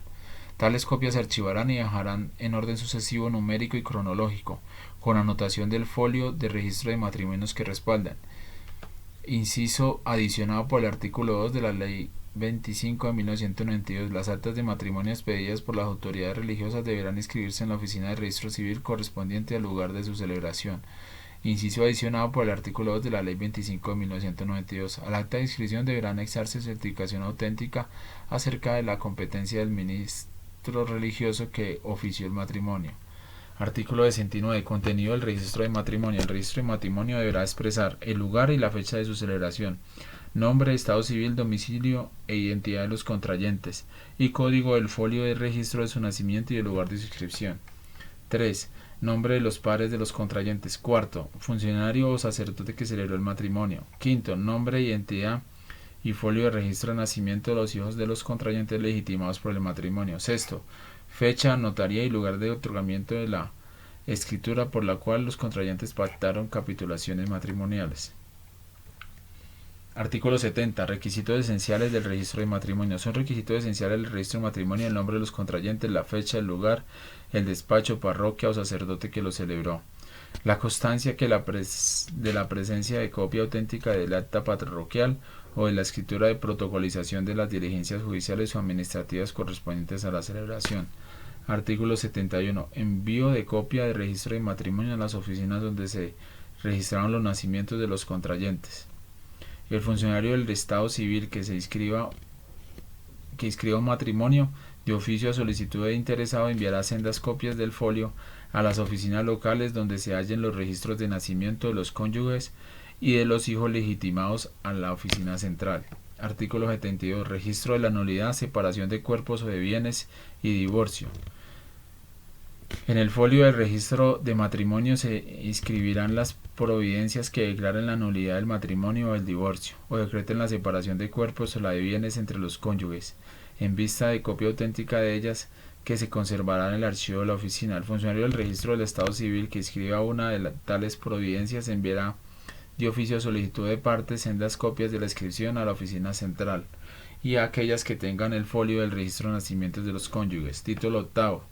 Tales copias se archivarán y dejarán en orden sucesivo, numérico y cronológico, con anotación del folio de registro de matrimonios que respaldan. Inciso adicionado por el artículo 2 de la Ley 25 de 1992. Las actas de matrimonio expedidas por las autoridades religiosas deberán inscribirse en la oficina de registro civil correspondiente al lugar de su celebración. Inciso adicionado por el artículo 2 de la Ley 25 de 1992. Al acta de inscripción deberá anexarse certificación auténtica acerca de la competencia del ministro religioso que ofició el matrimonio. Artículo 69. Contenido del registro de matrimonio. El registro de matrimonio deberá expresar el lugar y la fecha de su celebración, nombre, estado civil, domicilio e identidad de los contrayentes, y código del folio de registro de su nacimiento y el lugar de su inscripción. 3. Nombre de los padres de los contrayentes. 4. Funcionario o sacerdote que celebró el matrimonio. 5. Nombre, identidad y folio de registro de nacimiento de los hijos de los contrayentes legitimados por el matrimonio. 6. Fecha, notaría y lugar de otorgamiento de la escritura por la cual los contrayentes pactaron capitulaciones matrimoniales. Artículo 70. Requisitos esenciales del registro de matrimonio. Son requisitos esenciales del registro de matrimonio el nombre de los contrayentes, la fecha, el lugar, el despacho, parroquia o sacerdote que lo celebró. La constancia de la presencia de copia auténtica del acta parroquial o de la escritura de protocolización de las diligencias judiciales o administrativas correspondientes a la celebración. Artículo 71. Envío de copia de registro de matrimonio a las oficinas donde se registraron los nacimientos de los contrayentes. El funcionario del Estado Civil que inscriba un matrimonio de oficio a solicitud de interesado enviará sendas copias del folio a las oficinas locales donde se hallen los registros de nacimiento de los cónyuges y de los hijos legitimados a la oficina central. Artículo 72. Registro de la nulidad, separación de cuerpos o de bienes y divorcio. En el folio del registro de matrimonio se inscribirán las providencias que declaren la nulidad del matrimonio o el divorcio, o decreten la separación de cuerpos o la de bienes entre los cónyuges, en vista de copia auténtica de ellas que se conservará en el archivo de la oficina. El funcionario del registro del Estado Civil que inscriba una de tales providencias enviará de oficio a solicitud de parte sendas copias de la inscripción a la oficina central y a aquellas que tengan el folio del registro de nacimientos de los cónyuges. Título octavo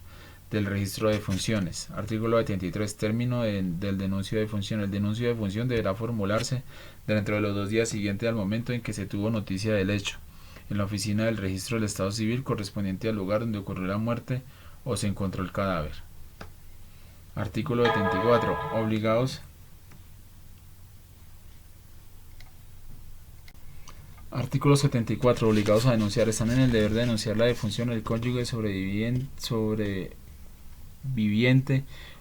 del registro de funciones. Artículo 73. Término del denuncio de función. El denuncio de función deberá formularse dentro de los 2 días siguientes al momento en que se tuvo noticia del hecho, en la oficina del registro del Estado Civil correspondiente al lugar donde ocurrió la muerte o se encontró el cadáver. Artículo 74. Artículo 74. Obligados a denunciar. Están en el deber de denunciar la defunción del cónyuge sobreviviente,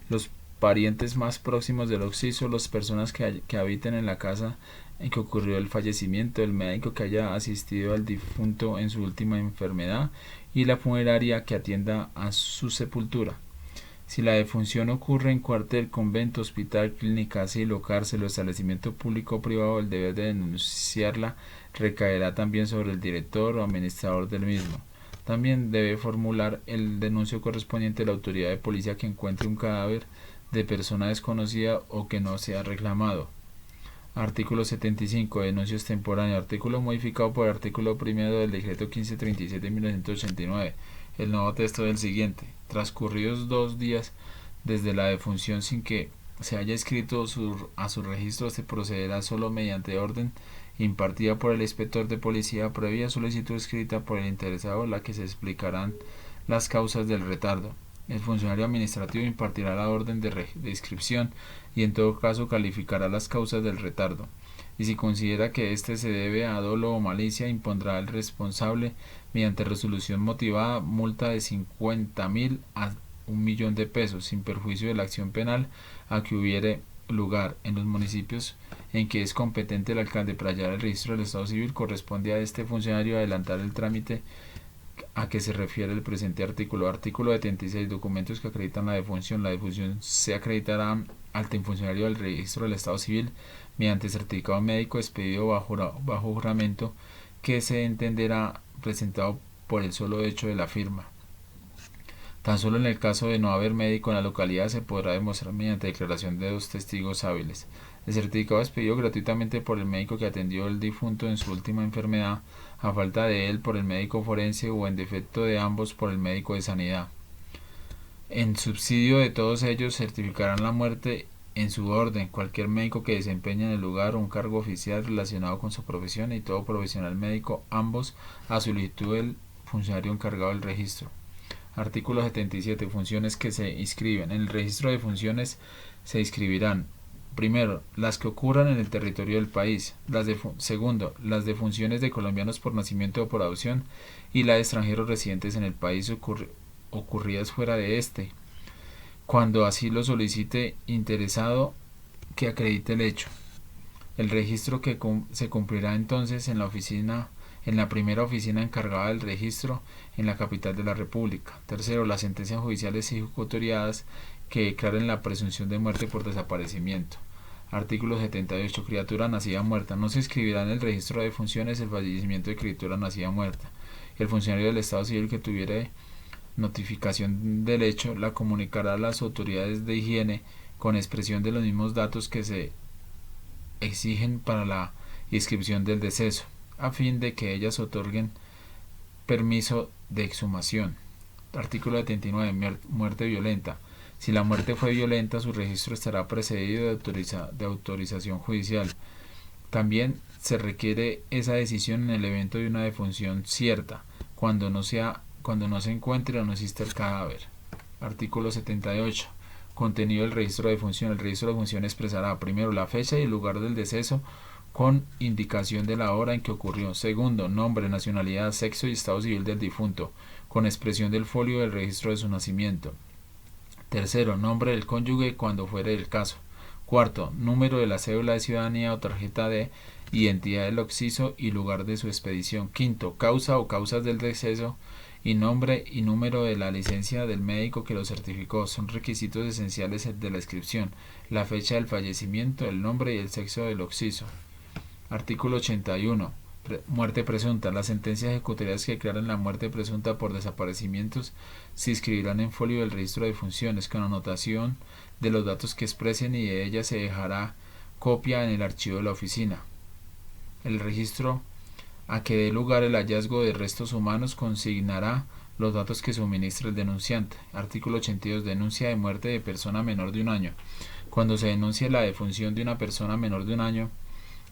los parientes más próximos del occiso, las personas que habiten en la casa en que ocurrió el fallecimiento, el médico que haya asistido al difunto en su última enfermedad y la funeraria que atienda a su sepultura. Si la defunción ocurre en cuartel, convento, hospital, clínica, asilo, cárcel o establecimiento público o privado, el deber de denunciarla recaerá también sobre el director o administrador del mismo. También debe formular el denuncio correspondiente a la autoridad de policía que encuentre un cadáver de persona desconocida o que no sea reclamado. Artículo 75. Denuncios temporáneos. Artículo modificado por el artículo 1 del decreto 1537 de 1989. El nuevo texto del siguiente. Transcurridos 2 días desde la defunción sin que se haya inscrito a su registro, se procederá solo mediante orden impartida por el inspector de policía previa solicitud escrita por el interesado, la que se explicarán las causas del retardo. El funcionario administrativo impartirá la orden de inscripción y en todo caso calificará las causas del retardo. Y si considera que éste se debe a dolo o malicia, impondrá al responsable, mediante resolución motivada, multa de 50.000 a 1.000.000 de pesos, sin perjuicio de la acción penal a que hubiere lugar. En los municipios en que es competente el alcalde para hallar el registro del Estado Civil, corresponde a este funcionario adelantar el trámite a que se refiere el presente artículo. Artículo 76. Documentos que acreditan la defunción. La defunción se acreditará ante el funcionario del registro del Estado Civil mediante certificado médico expedido bajo juramento, que se entenderá presentado por el solo hecho de la firma. Tan solo en el caso de no haber médico en la localidad se podrá demostrar mediante declaración de 2 testigos hábiles. El certificado expedido gratuitamente por el médico que atendió al difunto en su última enfermedad, a falta de él por el médico forense o en defecto de ambos por el médico de sanidad. En subsidio de todos ellos certificarán la muerte en su orden cualquier médico que desempeñe en el lugar un cargo oficial relacionado con su profesión y todo profesional médico, ambos a solicitud del funcionario encargado del registro. Artículo 77. Funciones que se inscriben. En el registro de funciones se inscribirán: primero, las que ocurran en el territorio del país; segundo, las de funciones de colombianos por nacimiento o por adopción y las de extranjeros residentes en el país ocurridas fuera de este, cuando así lo solicite interesado que acredite el hecho. El registro que se cumplirá entonces en la primera oficina encargada del registro en la capital de la República. Tercero, las sentencias judiciales ejecutoriadas que declaren la presunción de muerte por desaparecimiento. Artículo 78. Criatura nacida muerta. No se inscribirá en el registro de funciones el fallecimiento de criatura nacida muerta. El funcionario del Estado Civil que tuviere notificación del hecho la comunicará a las autoridades de higiene con expresión de los mismos datos que se exigen para la inscripción del deceso, a fin de que ellas otorguen permiso de exhumación. Artículo 79. Muerte violenta. Si la muerte fue violenta, su registro estará precedido de autorización judicial. También se requiere esa decisión en el evento de una defunción cierta, cuando no se encuentre o no exista el cadáver. Artículo 78. Contenido del registro de función. El registro de función expresará: primero, la fecha y el lugar del deceso con indicación de la hora en que ocurrió; segundo, nombre, nacionalidad, sexo y estado civil del difunto, con expresión del folio del registro de su nacimiento; tercero, nombre del cónyuge cuando fuere el caso; cuarto, número de la cédula de ciudadanía o tarjeta de identidad del occiso y lugar de su expedición; quinto, causa o causas del deceso y nombre y número de la licencia del médico que lo certificó. Son requisitos esenciales de la inscripción: la fecha del fallecimiento, el nombre y el sexo del occiso. Artículo 81. Muerte presunta. Las sentencias ejecutoriadas que declaren la muerte presunta por desaparecimientos se inscribirán en folio del registro de funciones con anotación de los datos que expresen, y de ellas se dejará copia en el archivo de la oficina. El registro a que dé lugar el hallazgo de restos humanos consignará los datos que suministre el denunciante. Artículo 82. Denuncia de muerte de persona menor de un año. Cuando se denuncie la defunción de una persona menor de un año,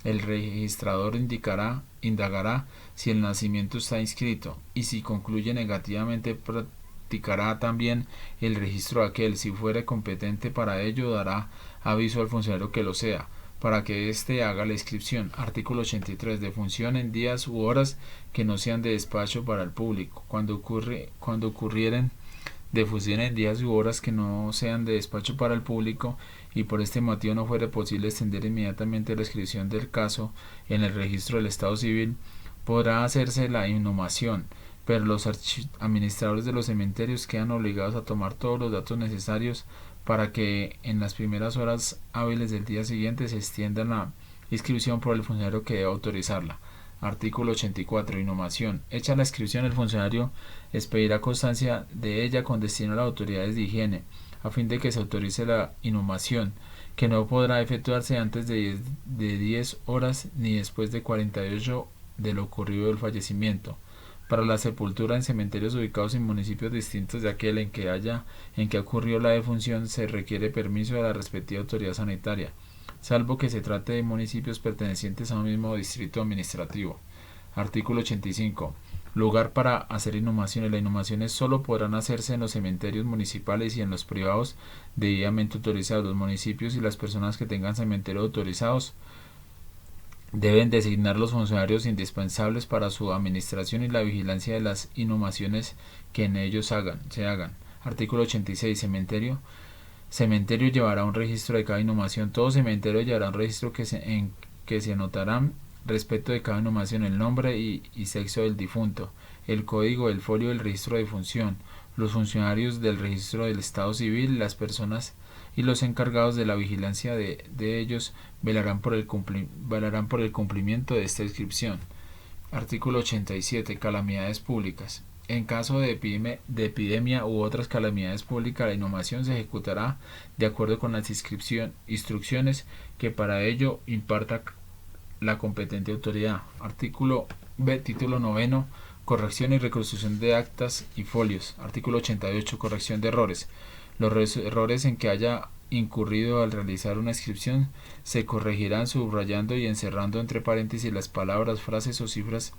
el registrador indagará si el nacimiento está inscrito, y si concluye negativamente practicará también el registro de aquel. Si fuere competente para ello, dará aviso al funcionario que lo sea, para que éste haga la inscripción. Artículo 83. Defunción en días u horas que no sean de despacho para el público. Cuando ocurrieren defunción en días u horas que no sean de despacho para el público y por este motivo no fuere posible extender inmediatamente la inscripción del caso en el registro del Estado Civil, podrá hacerse la inhumación, pero los administradores de los cementerios quedan obligados a tomar todos los datos necesarios para que en las primeras horas hábiles del día siguiente se extienda la inscripción por el funcionario que debe autorizarla. Artículo 84. Inhumación. Hecha la inscripción, el funcionario expedirá constancia de ella con destino a las autoridades de higiene, a fin de que se autorice la inhumación, que no podrá efectuarse antes de 10 horas ni después de 48 de lo ocurrido del fallecimiento. para la sepultura en cementerios ubicados en municipios distintos de aquel en que ocurrió la defunción, se requiere permiso de la respectiva autoridad sanitaria, salvo que se trate de municipios pertenecientes a un mismo distrito administrativo. Artículo 85. Lugar para hacer inhumaciones. Las inhumaciones solo podrán hacerse en los cementerios municipales y en los privados debidamente autorizados. Los municipios y las personas que tengan cementerios autorizados deben designar los funcionarios indispensables para su administración y la vigilancia de las inhumaciones que en ellos se hagan. Artículo 86. Cementerio llevará un registro de cada inhumación. Todo cementerio llevará un registro en que se anotarán respecto de cada inhumación el nombre y sexo del difunto, el código, el folio del registro de defunción, los funcionarios del registro del Estado Civil, las personas y los encargados de la vigilancia de ellos velarán por el cumplimiento de esta inscripción. Artículo 87. Calamidades públicas. En caso de epidemia u otras calamidades públicas, la inhumación se ejecutará de acuerdo con las instrucciones que para ello imparta la competente autoridad. Artículo B. Título 9. Corrección y reconstrucción de actas y folios. Artículo 88. Corrección de errores. Los errores en que haya incurrido al realizar una inscripción se corregirán subrayando y encerrando entre paréntesis las palabras, frases o cifras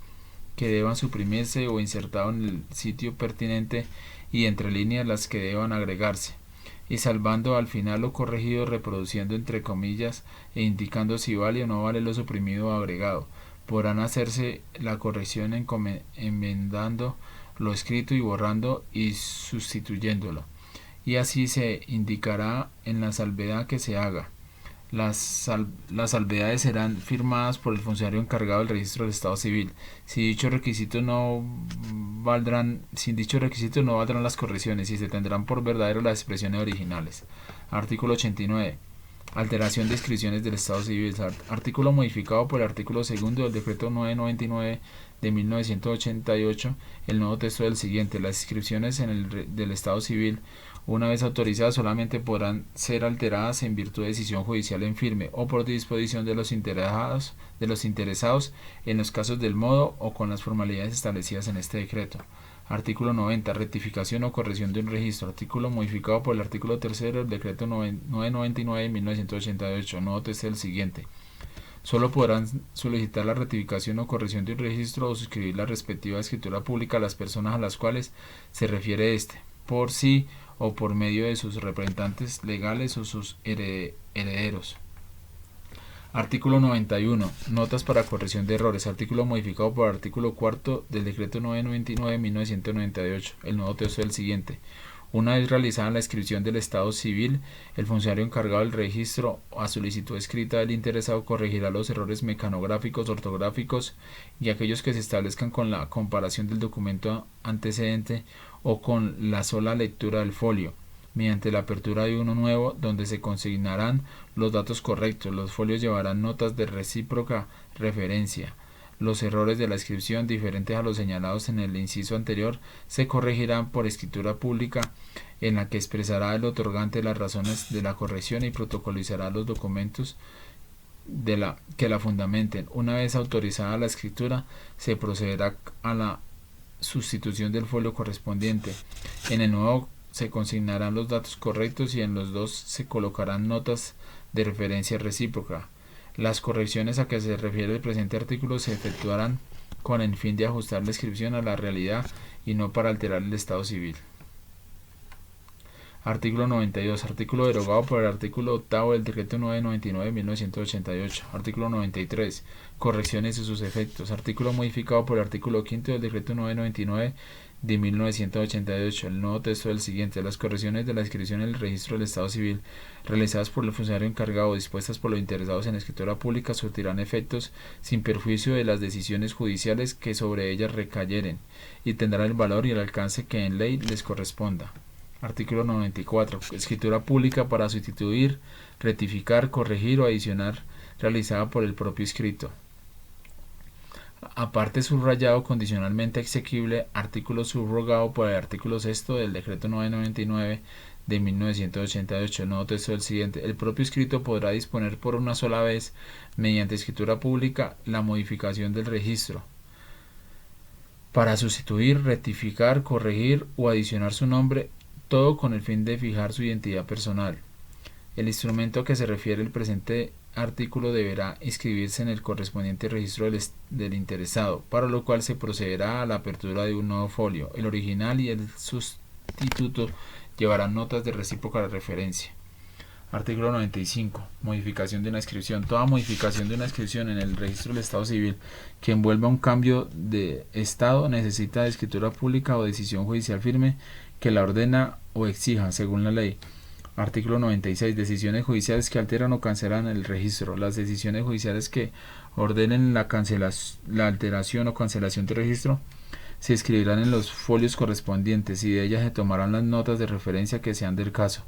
que deban suprimirse o insertado en el sitio pertinente y entre líneas las que deban agregarse, y salvando al final lo corregido, reproduciendo entre comillas e indicando si vale o no vale lo suprimido o agregado. Podrán hacerse la corrección enmendando lo escrito y borrando y sustituyéndolo, y así se indicará en la salvedad que se haga. Las salvedades serán firmadas por el funcionario encargado del registro del Estado Civil. Sin dicho requisito no valdrán las correcciones y se tendrán por verdaderas las expresiones originales. Artículo 89. Alteración de inscripciones del Estado Civil. Artículo modificado por el artículo 2 del decreto 999 de 1988. El nuevo texto del siguiente. Las inscripciones del Estado Civil, una vez autorizadas, solamente podrán ser alteradas en virtud de decisión judicial en firme o por disposición de los interesados en los casos del modo o con las formalidades establecidas en este decreto. Artículo 90. Rectificación o corrección de un registro. Artículo modificado por el artículo 3 del decreto 999 de 1988. Nuevo texto del siguiente. Solo podrán solicitar la rectificación o corrección de un registro o suscribir la respectiva escritura pública a las personas a las cuales se refiere este, por sí o por medio de sus representantes legales o sus herederos. Artículo 91. Notas para corrección de errores. Artículo modificado por el artículo 4 del decreto 999 de 1998. El nuevo texto del siguiente. Una vez realizada la inscripción del Estado Civil, el funcionario encargado del registro, a solicitud escrita del interesado, corregirá los errores mecanográficos, ortográficos y aquellos que se establezcan con la comparación del documento antecedente o con la sola lectura del folio, mediante la apertura de uno nuevo donde se consignarán los datos correctos. Los folios llevarán notas de recíproca referencia. Los errores de la inscripción, diferentes a los señalados en el inciso anterior, se corregirán por escritura pública en la que expresará el otorgante las razones de la corrección y protocolizará los documentos que la fundamenten. Una vez autorizada la escritura, se procederá a la sustitución del folio correspondiente. En el nuevo se consignarán los datos correctos y en los dos se colocarán notas de referencia recíproca. Las correcciones a que se refiere el presente artículo se efectuarán con el fin de ajustar la inscripción a la realidad y no para alterar el estado civil. Artículo 92. Artículo derogado por el artículo 8 del decreto 999 de 1988. Artículo 93. Correcciones y sus efectos. Artículo modificado por el artículo 5 del decreto 999 de 1988. El nuevo texto del siguiente. Las correcciones de la inscripción en el registro del Estado Civil realizadas por el funcionario encargado o dispuestas por los interesados en la escritura pública surtirán efectos sin perjuicio de las decisiones judiciales que sobre ellas recayeren y tendrán el valor y el alcance que en ley les corresponda. Artículo 94. Escritura pública para sustituir, rectificar, corregir o adicionar realizada por el propio escrito. Aparte subrayado condicionalmente exequible, artículo subrogado por el artículo 6 del decreto 999 de 1988. El nuevo texto del siguiente. El propio escrito podrá disponer por una sola vez, mediante escritura pública, la modificación del registro, para sustituir, rectificar, corregir o adicionar su nombre, todo con el fin de fijar su identidad personal. El instrumento a que se refiere el presente artículo deberá inscribirse en el correspondiente registro del interesado, para lo cual se procederá a la apertura de un nuevo folio. El original y el sustituto llevarán notas de recíproca referencia. Artículo 95. Modificación de una inscripción. Toda modificación de una inscripción en el registro del Estado Civil que envuelva un cambio de estado necesita de escritura pública o decisión judicial firme que la ordena o exija según la ley. Artículo 96. Decisiones judiciales que alteran o cancelan el registro. Las decisiones judiciales que ordenen la alteración o cancelación del registro se escribirán en los folios correspondientes y de ellas se tomarán las notas de referencia que sean del caso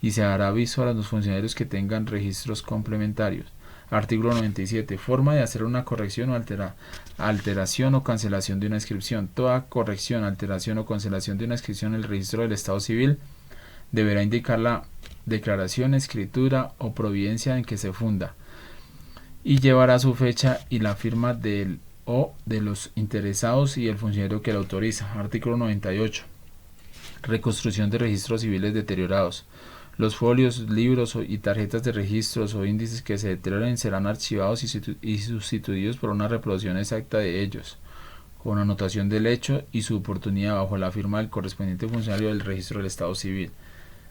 y se dará aviso a los funcionarios que tengan registros complementarios. Artículo 97. Forma de hacer una corrección o alteración o cancelación de una inscripción. Toda corrección, alteración o cancelación de una inscripción en el registro del Estado Civil deberá indicar la declaración, escritura o providencia en que se funda y llevará su fecha y la firma de los interesados y el funcionario que la autoriza. Artículo 98. Reconstrucción de registros civiles deteriorados. Los folios, libros y tarjetas de registros o índices que se deterioren serán archivados y sustituidos por una reproducción exacta de ellos, con anotación del hecho y su oportunidad bajo la firma del correspondiente funcionario del registro del Estado Civil.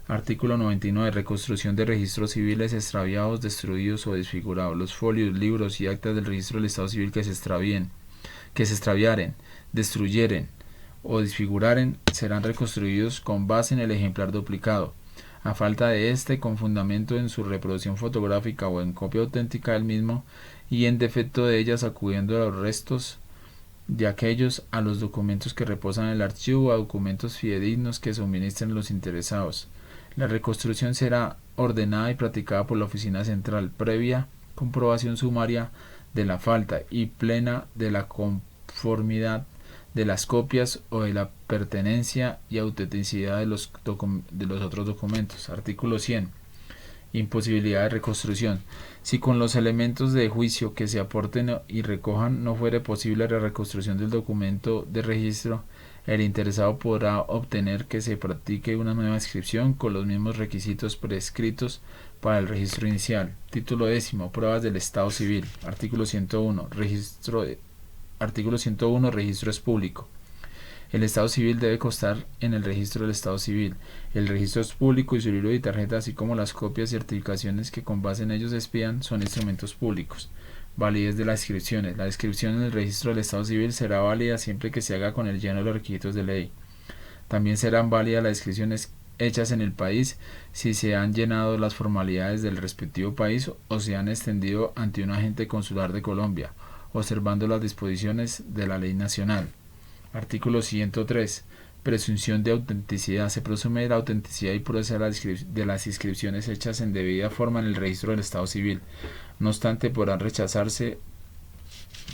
Artículo 99. Reconstrucción de registros civiles extraviados, destruidos o desfigurados. Los folios, libros y actas del registro del Estado Civil que se extraviaren, destruyeren o desfiguraren serán reconstruidos con base en el ejemplar duplicado. A falta de este, con fundamento en su reproducción fotográfica o en copia auténtica del mismo, y en defecto de ellas acudiendo a los restos de aquellos a los documentos que reposan en el archivo o a documentos fidedignos que suministren los interesados. La reconstrucción será ordenada y practicada por la Oficina Central, previa comprobación sumaria de la falta y plena de la conformidad de las copias o de la pertenencia y autenticidad de los otros documentos. Artículo 100. Imposibilidad de reconstrucción. Si con los elementos de juicio que se aporten y recojan no fuere posible la reconstrucción del documento de registro, el interesado podrá obtener que se practique una nueva inscripción con los mismos requisitos prescritos para el registro inicial. Título 10. Pruebas del Estado Civil. Artículo 101. Artículo 101. Registro es público. El Estado Civil debe constar en el registro del Estado Civil. El registro es público y su libro de tarjeta, así como las copias y certificaciones que con base en ellos se expidan, son instrumentos públicos. Validez de las inscripciones. La inscripción en el registro del Estado Civil será válida siempre que se haga con el lleno de los requisitos de ley. También serán válidas las inscripciones hechas en el país si se han llenado las formalidades del respectivo país o se han extendido ante un agente consular de Colombia, observando las disposiciones de la ley nacional. Artículo 103. Presunción de autenticidad. Se presume la autenticidad y pureza de las inscripciones hechas en debida forma en el registro del Estado Civil. No obstante, podrán rechazarse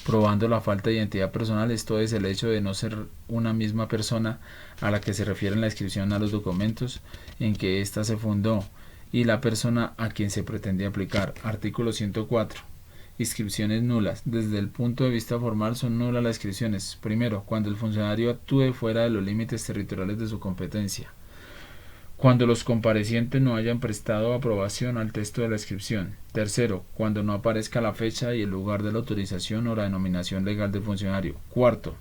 probando la falta de identidad personal, esto es el hecho de no ser una misma persona a la que se refiere en la inscripción a los documentos en que ésta se fundó y la persona a quien se pretende aplicar. Artículo 104. Inscripciones nulas. Desde el punto de vista formal son nulas las inscripciones. Primero, cuando el funcionario actúe fuera de los límites territoriales de su competencia. Cuando los comparecientes no hayan prestado aprobación al texto de la inscripción. Tercero, cuando no aparezca la fecha y el lugar de la autorización o la denominación legal del funcionario. Cuarto,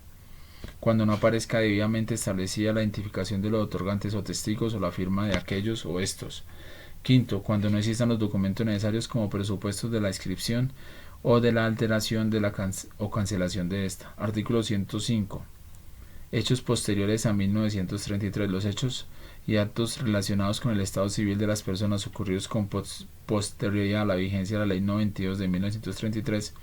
cuando no aparezca debidamente establecida la identificación de los otorgantes o testigos o la firma de aquellos o estos. Quinto, cuando no existan los documentos necesarios como presupuestos de la inscripción o de la alteración de o cancelación de esta. Artículo 105. Hechos posteriores a 1933. Los hechos y actos relacionados con el estado civil de las personas ocurridos con posterioridad a la vigencia de la Ley 92 de 1933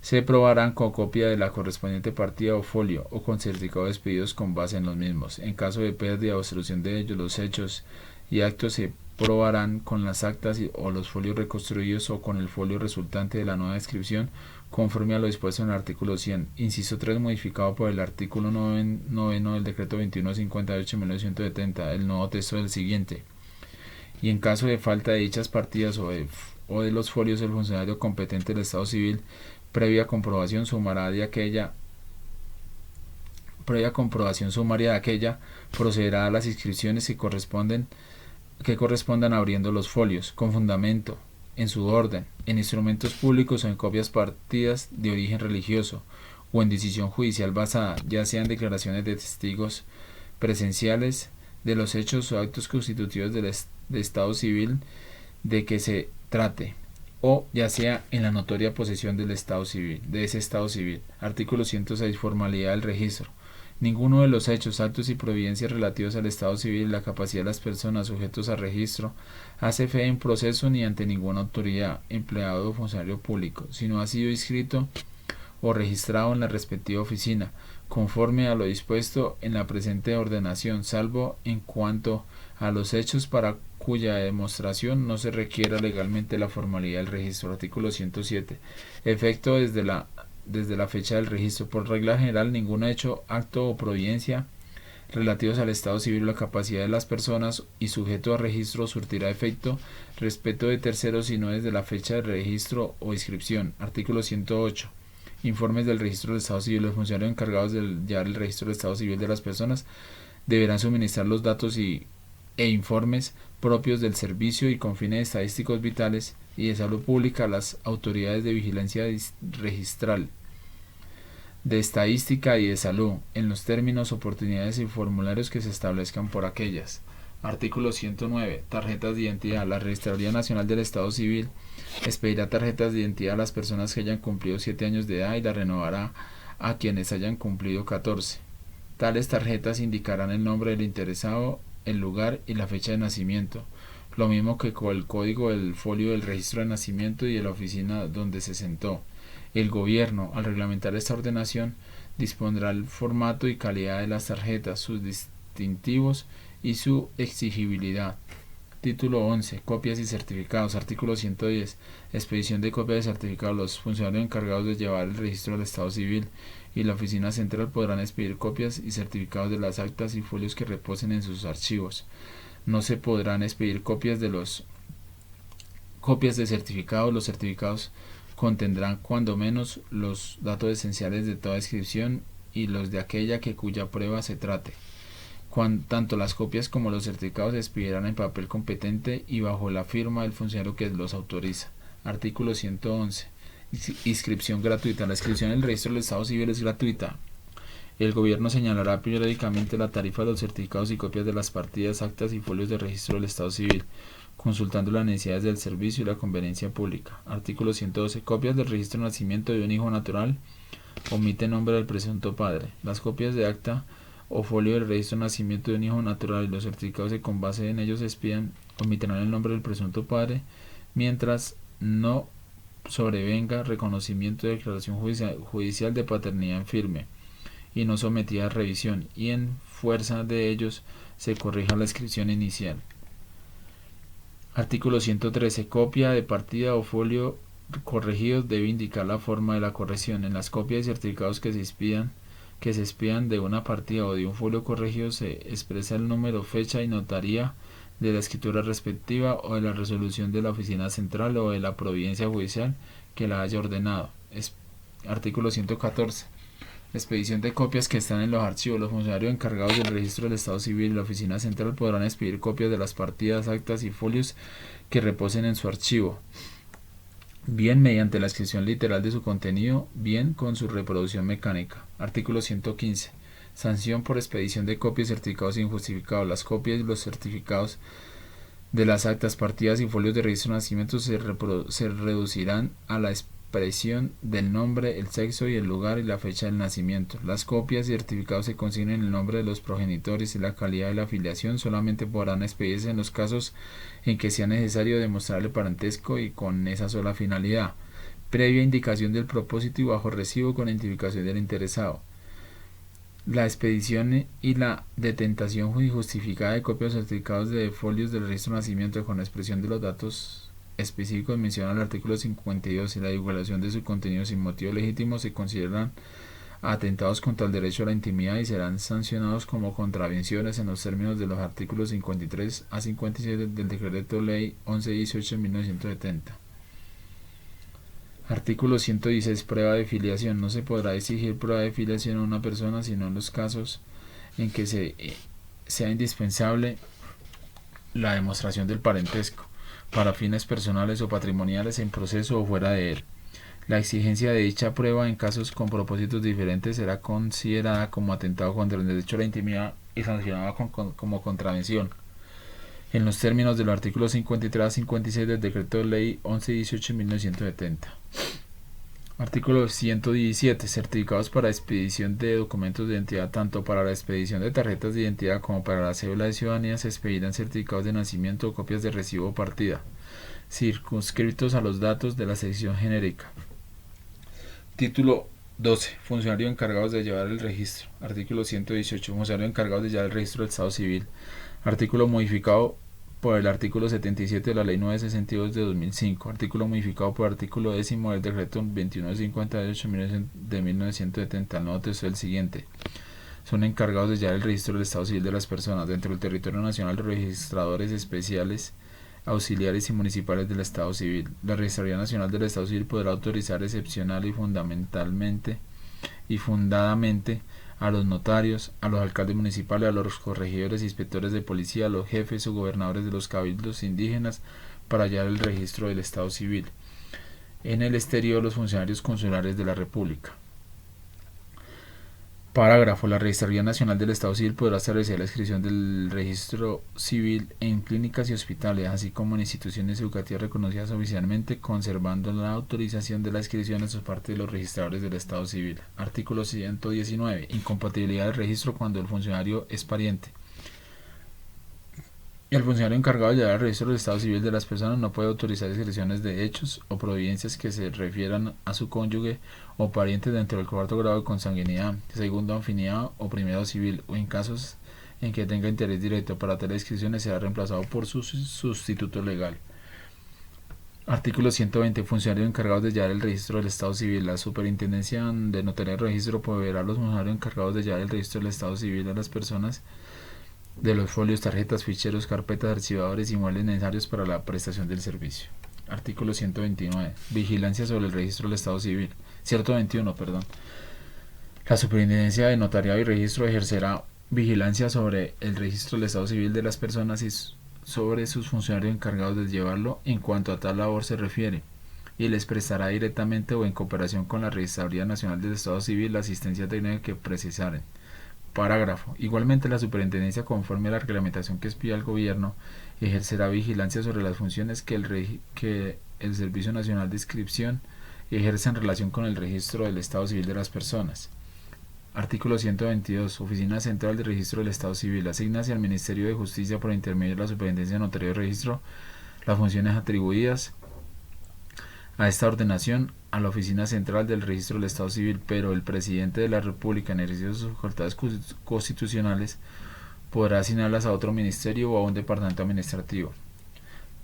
se probarán con copia de la correspondiente partida o folio o con certificado de expedidos con base en los mismos. En caso de pérdida o destrucción de ellos, los hechos y actos se probarán con las actas o los folios reconstruidos o con el folio resultante de la nueva inscripción conforme a lo dispuesto en el artículo 100, inciso 3, modificado por el artículo 9 del decreto 2158 de 1970, el nuevo texto del siguiente. Y en caso de falta de dichas partidas o de los folios, el funcionario competente del Estado Civil, previa comprobación, sumará de aquella previa comprobación sumaria de aquella, procederá a las inscripciones que correspondan abriendo los folios, con fundamento, en su orden, en instrumentos públicos o en copias partidas de origen religioso, o en decisión judicial basada, ya sean declaraciones de testigos presenciales de los hechos o actos constitutivos de estado civil de que se trate, o ya sea en la notoria posesión de ese estado civil. Artículo 106. Formalidad del registro. Ninguno de los hechos, actos y providencias relativos al estado civil y la capacidad de las personas sujetos a registro hace fe en proceso ni ante ninguna autoridad, empleado o funcionario público, si no ha sido inscrito o registrado en la respectiva oficina, conforme a lo dispuesto en la presente ordenación, salvo en cuanto a los hechos para cuya demostración no se requiera legalmente la formalidad del registro. Artículo 107. Efecto desde la fecha del registro. Por regla general, ningún hecho, acto o providencia relativos al estado civil o la capacidad de las personas y sujeto a registro surtirá efecto respecto de terceros sino desde la fecha del registro o inscripción. Artículo 108. Informes del registro del estado civil. Los funcionarios encargados de llevar el registro del estado civil de las personas deberán suministrar los datos e informes propios del servicio y con fines estadísticos vitales y de salud pública a las autoridades de vigilancia registral, de estadística y de salud, en los términos, oportunidades y formularios que se establezcan por aquellas. Artículo 109. Tarjetas de identidad. La Registraduría Nacional del Estado Civil expedirá tarjetas de identidad a las personas que hayan cumplido 7 años de edad y la renovará a quienes hayan cumplido 14. Tales tarjetas indicarán el nombre del interesado, el lugar y la fecha de nacimiento, lo mismo que con el código del folio del registro de nacimiento y de la oficina donde se sentó. El Gobierno, al reglamentar esta ordenación, dispondrá el formato y calidad de las tarjetas, sus distintivos y su exigibilidad. Título 11. Copias y certificados. Artículo 110. Expedición de copias de certificados. Los funcionarios encargados de llevar el registro del Estado Civil y la Oficina Central podrán expedir copias y certificados de las actas y folios que reposen en sus archivos. No se podrán expedir copias de certificados. Los certificados contendrán cuando menos los datos esenciales de toda inscripción y los de aquella cuya prueba se trate. Tanto las copias como los certificados se expedirán en papel competente y bajo la firma del funcionario que los autoriza. Artículo 111. Inscripción gratuita. La inscripción en el registro del Estado Civil es gratuita. El Gobierno señalará periódicamente la tarifa de los certificados y copias de las partidas, actas y folios de registro del Estado Civil, consultando las necesidades del servicio y la conveniencia pública. Artículo 112. Copias del registro de nacimiento de un hijo natural. Omite nombre del presunto padre. Las copias de acta o folio del registro de nacimiento de un hijo natural y los certificados que con base en ellos se expidan omitirán el nombre del presunto padre mientras no sobrevenga reconocimiento de declaración judicial de paternidad en firme y no sometida a revisión, y en fuerza de ellos se corrija la inscripción inicial. Artículo 113. Copia de partida o folio corregidos debe indicar la forma de la corrección. En las copias y certificados que se expidan de una partida o de un folio corregido se expresa el número, fecha y notaría de la escritura respectiva o de la resolución de la oficina central o de la providencia judicial que la haya ordenado. Artículo 114. Expedición de copias que están en los archivos. Los funcionarios encargados del registro del Estado Civil y la oficina central podrán expedir copias de las partidas, actas y folios que reposen en su archivo, bien mediante la inscripción literal de su contenido, bien con su reproducción mecánica. Artículo 115. Sanción por expedición de copias y certificados injustificados. Las copias y los certificados de las actas, partidas y folios de registro de nacimiento se reducirán a la expresión del nombre, el sexo y el lugar y la fecha del nacimiento. Las copias y certificados se consignen el nombre de los progenitores y la calidad de la afiliación. Solamente podrán expedirse en los casos en que sea necesario demostrar el parentesco y con esa sola finalidad, previa indicación del propósito y bajo recibo con identificación del interesado. La expedición y la detentación injustificada de copias o certificados de folios del registro de nacimiento con la expresión de los datos específicos mencionados en el artículo 52 y la divulgación de su contenido sin motivo legítimo se consideran atentados contra el derecho a la intimidad y serán sancionados como contravenciones en los términos de los artículos 53 a 57 del Decreto Ley 1118 de 1970. Artículo 116. Prueba de filiación. No se podrá exigir prueba de filiación a una persona sino en los casos en que sea indispensable la demostración del parentesco para fines personales o patrimoniales en proceso o fuera de él. La exigencia de dicha prueba en casos con propósitos diferentes será considerada como atentado contra el derecho a la intimidad y sancionada como contravención, en los términos de los artículos 53 a 56 del Decreto de Ley 1118/1970. Artículo 117. Certificados para expedición de documentos de identidad. Tanto para la expedición de tarjetas de identidad como para la cédula de ciudadanía se expedirán certificados de nacimiento o copias de recibo o partida, circunscritos a los datos de la sección genérica. Título 12. Funcionarios encargados de llevar el registro. Artículo 118. Funcionarios encargados de llevar el registro del Estado Civil. Artículo modificado por el artículo 77 de la Ley 962 de 2005. Artículo modificado por el artículo 10 del Decreto 2158 de 1970. El nuevo texto es el siguiente. Son encargados de llevar el registro del Estado Civil de las personas dentro del territorio nacional los registradores especiales, auxiliares y municipales del Estado Civil. La Registraduría Nacional del Estado Civil podrá autorizar excepcional y fundamentalmente y fundadamente a los notarios, a los alcaldes municipales, a los corregidores, inspectores de policía, a los jefes o gobernadores de los cabildos indígenas para llevar el registro del Estado Civil. En el exterior, los funcionarios consulares de la República. Parágrafo. La Registraduría Nacional del Estado Civil podrá establecer la inscripción del registro civil en clínicas y hospitales, así como en instituciones educativas reconocidas oficialmente, conservando la autorización de la inscripción en su parte de los registradores del Estado Civil. Artículo 119. Incompatibilidad del registro cuando el funcionario es pariente. El funcionario encargado de llevar el registro del Estado Civil de las personas no puede autorizar inscripciones de hechos o providencias que se refieran a su cónyuge o pariente dentro del cuarto grado de consanguinidad, segundo afinidad o primero civil, o en casos en que tenga interés directo. Para tales inscripciones será reemplazado por su sustituto legal. Artículo 120. Funcionarios encargados de llevar el registro del Estado Civil. La Superintendencia de Notaría de Registro proveerá a los funcionarios encargados de llevar el registro del Estado Civil a las personas de los folios, tarjetas, ficheros, carpetas, archivadores y muebles necesarios para la prestación del servicio. Artículo 129. Vigilancia sobre el registro del Estado Civil. 121. La Superintendencia de Notariado y Registro ejercerá vigilancia sobre el registro del Estado Civil de las personas y sobre sus funcionarios encargados de llevarlo en cuanto a tal labor se refiere, y les prestará directamente o en cooperación con la Registraduría Nacional del Estado Civil la asistencia técnica que precisaren. Parágrafo. Igualmente, la Superintendencia, conforme a la reglamentación que expida el Gobierno, ejercerá vigilancia sobre las funciones que el Servicio Nacional de Inscripción ejerce en relación con el registro del Estado Civil de las personas. Artículo 122. Oficina Central de Registro del Estado Civil. Asigna hacia el Ministerio de Justicia, por intermedio de la Superintendencia de Notaría y Registro, las funciones atribuidas a esta ordenación a la Oficina Central del Registro del Estado Civil, pero el Presidente de la República, en ejercicio de sus facultades constitucionales, podrá asignarlas a otro ministerio o a un departamento administrativo.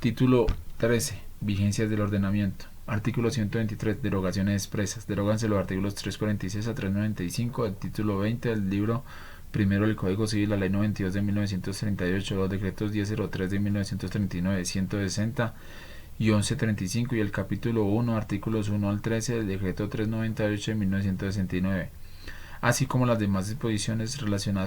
Título 13. Vigencias del ordenamiento. Artículo 123. Derogaciones expresas. Deróganse los artículos 346 a 395 del título 20 del libro primero del Código Civil, la Ley 92 de 1938, los decretos 1003 de 1939, 160 y 1135 y el capítulo 1, artículos 1 al 13 del decreto 398 de 1969, así como las demás disposiciones relacionadas